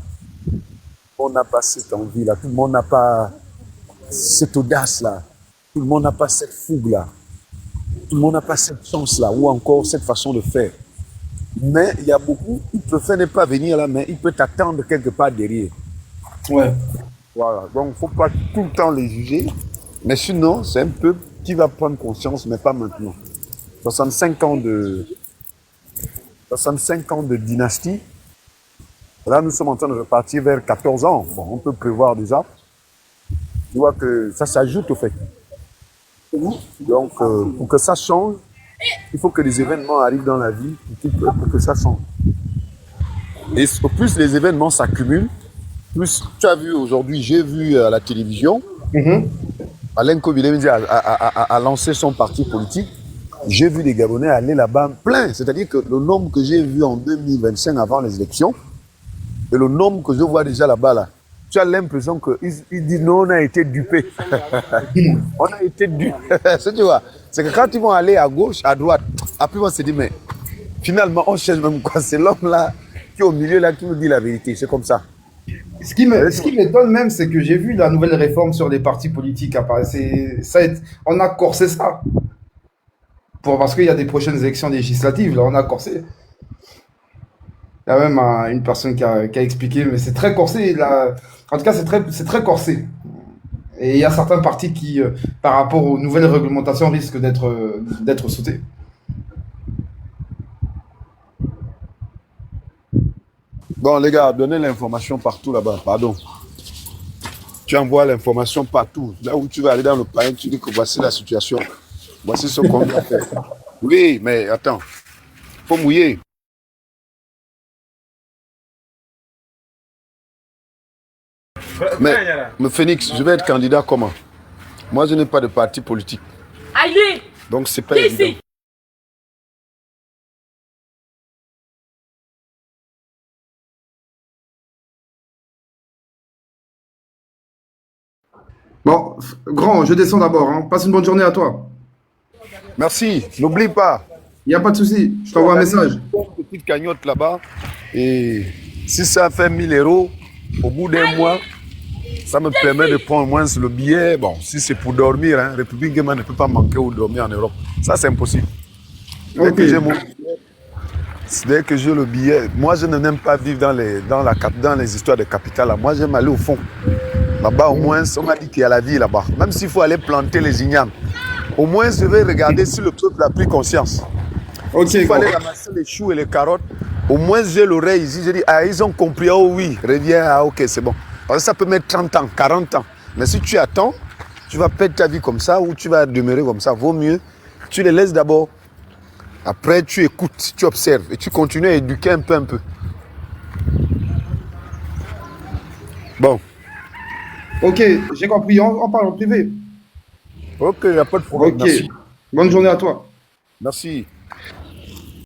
On n'a pas cette envie-là. Tout le monde n'a pas cette audace-là. Tout le monde n'a pas cette fougue-là. Tout le monde n'a pas cette chance-là, ou encore cette façon de faire. Mais il y a beaucoup, il préfère ne pas venir là, mais il peut t'attendre quelque part derrière. Ouais. Voilà, donc il ne faut pas tout le temps les juger. Mais sinon, c'est un peuple qui va prendre conscience, mais pas maintenant. 65 ans de dynastie. Là, nous sommes en train de repartir vers 14 ans. Bon, on peut prévoir déjà. Tu vois que ça s'ajoute au fait. Donc, pour que ça change, il faut que les événements arrivent dans la vie pour que ça change. Et au plus les événements s'accumulent, plus tu as vu aujourd'hui, j'ai vu à la télévision, Alain Kobilé a lancé son parti politique. J'ai vu des Gabonais aller là-bas plein. C'est-à-dire que le nombre que j'ai vu en 2025 avant les élections et le nombre que je vois déjà là-bas, là, tu as l'impression qu'ils disent non, on a été dupés. On a été dupés. Tu vois, c'est que quand ils vont aller à gauche, à droite, après ils vont se dire, mais finalement, on cherche même quoi? C'est l'homme là qui est au milieu là qui nous dit la vérité. C'est comme ça. Ce qui m'étonne même, c'est que j'ai vu la nouvelle réforme sur les partis politiques apparaître. On a corsé ça. Parce qu'il y a des prochaines élections législatives, là, on a corsé. Il y a même une personne qui a expliqué, mais c'est très corsé. Là. En tout cas, c'est très corsé. Et il y a certains partis qui, par rapport aux nouvelles réglementations, risquent d'être sautés. Bon, les gars, donnez l'information partout là-bas, pardon. Tu envoies l'information partout. Là où tu vas aller dans le pain, tu dis que voici la situation. Voici ce qu'on doit faire. Oui, mais attends. Il faut mouiller. Mais Phoenix, je vais être candidat comment? Moi, je n'ai pas de parti politique. Allez! Donc, c'est pas évident. Bon, grand, je descends d'abord. Hein. Passe une bonne journée à toi. Merci. N'oublie pas. Il n'y a pas de souci. Je t'envoie un message. Une petite cagnotte là-bas. Et si ça fait 1000 € au bout d'un mois, ça me permet de prendre au moins le billet. Bon, si c'est pour dormir, hein, République Guéma ne peut pas manquer ou dormir en Europe. Ça, c'est impossible. Dès que j'ai mon billet, dès que j'ai le billet, moi, je n'aime pas vivre dans les histoires de capital. Moi, j'aime aller au fond. Là-bas, au moins, on m'a dit qu'il y a la vie là-bas. Même s'il faut aller planter les ignames. Au moins, je vais regarder si le peuple a pris conscience. S'il faut aller ramasser les choux et les carottes, au moins, j'ai l'oreille ici. Je dis, ah, ils ont compris. Oh oui, reviens. Ah, ok, c'est bon. Parce que ça peut mettre 30 ans, 40 ans. Mais si tu attends, tu vas perdre ta vie comme ça ou tu vas demeurer comme ça. Vaut mieux, tu les laisses d'abord. Après, tu écoutes, tu observes et tu continues à éduquer un peu. Bon. Ok, j'ai compris. On parle en privé. Ok, il n'y a pas de problème. Ok. Merci. Bonne journée à toi. Merci.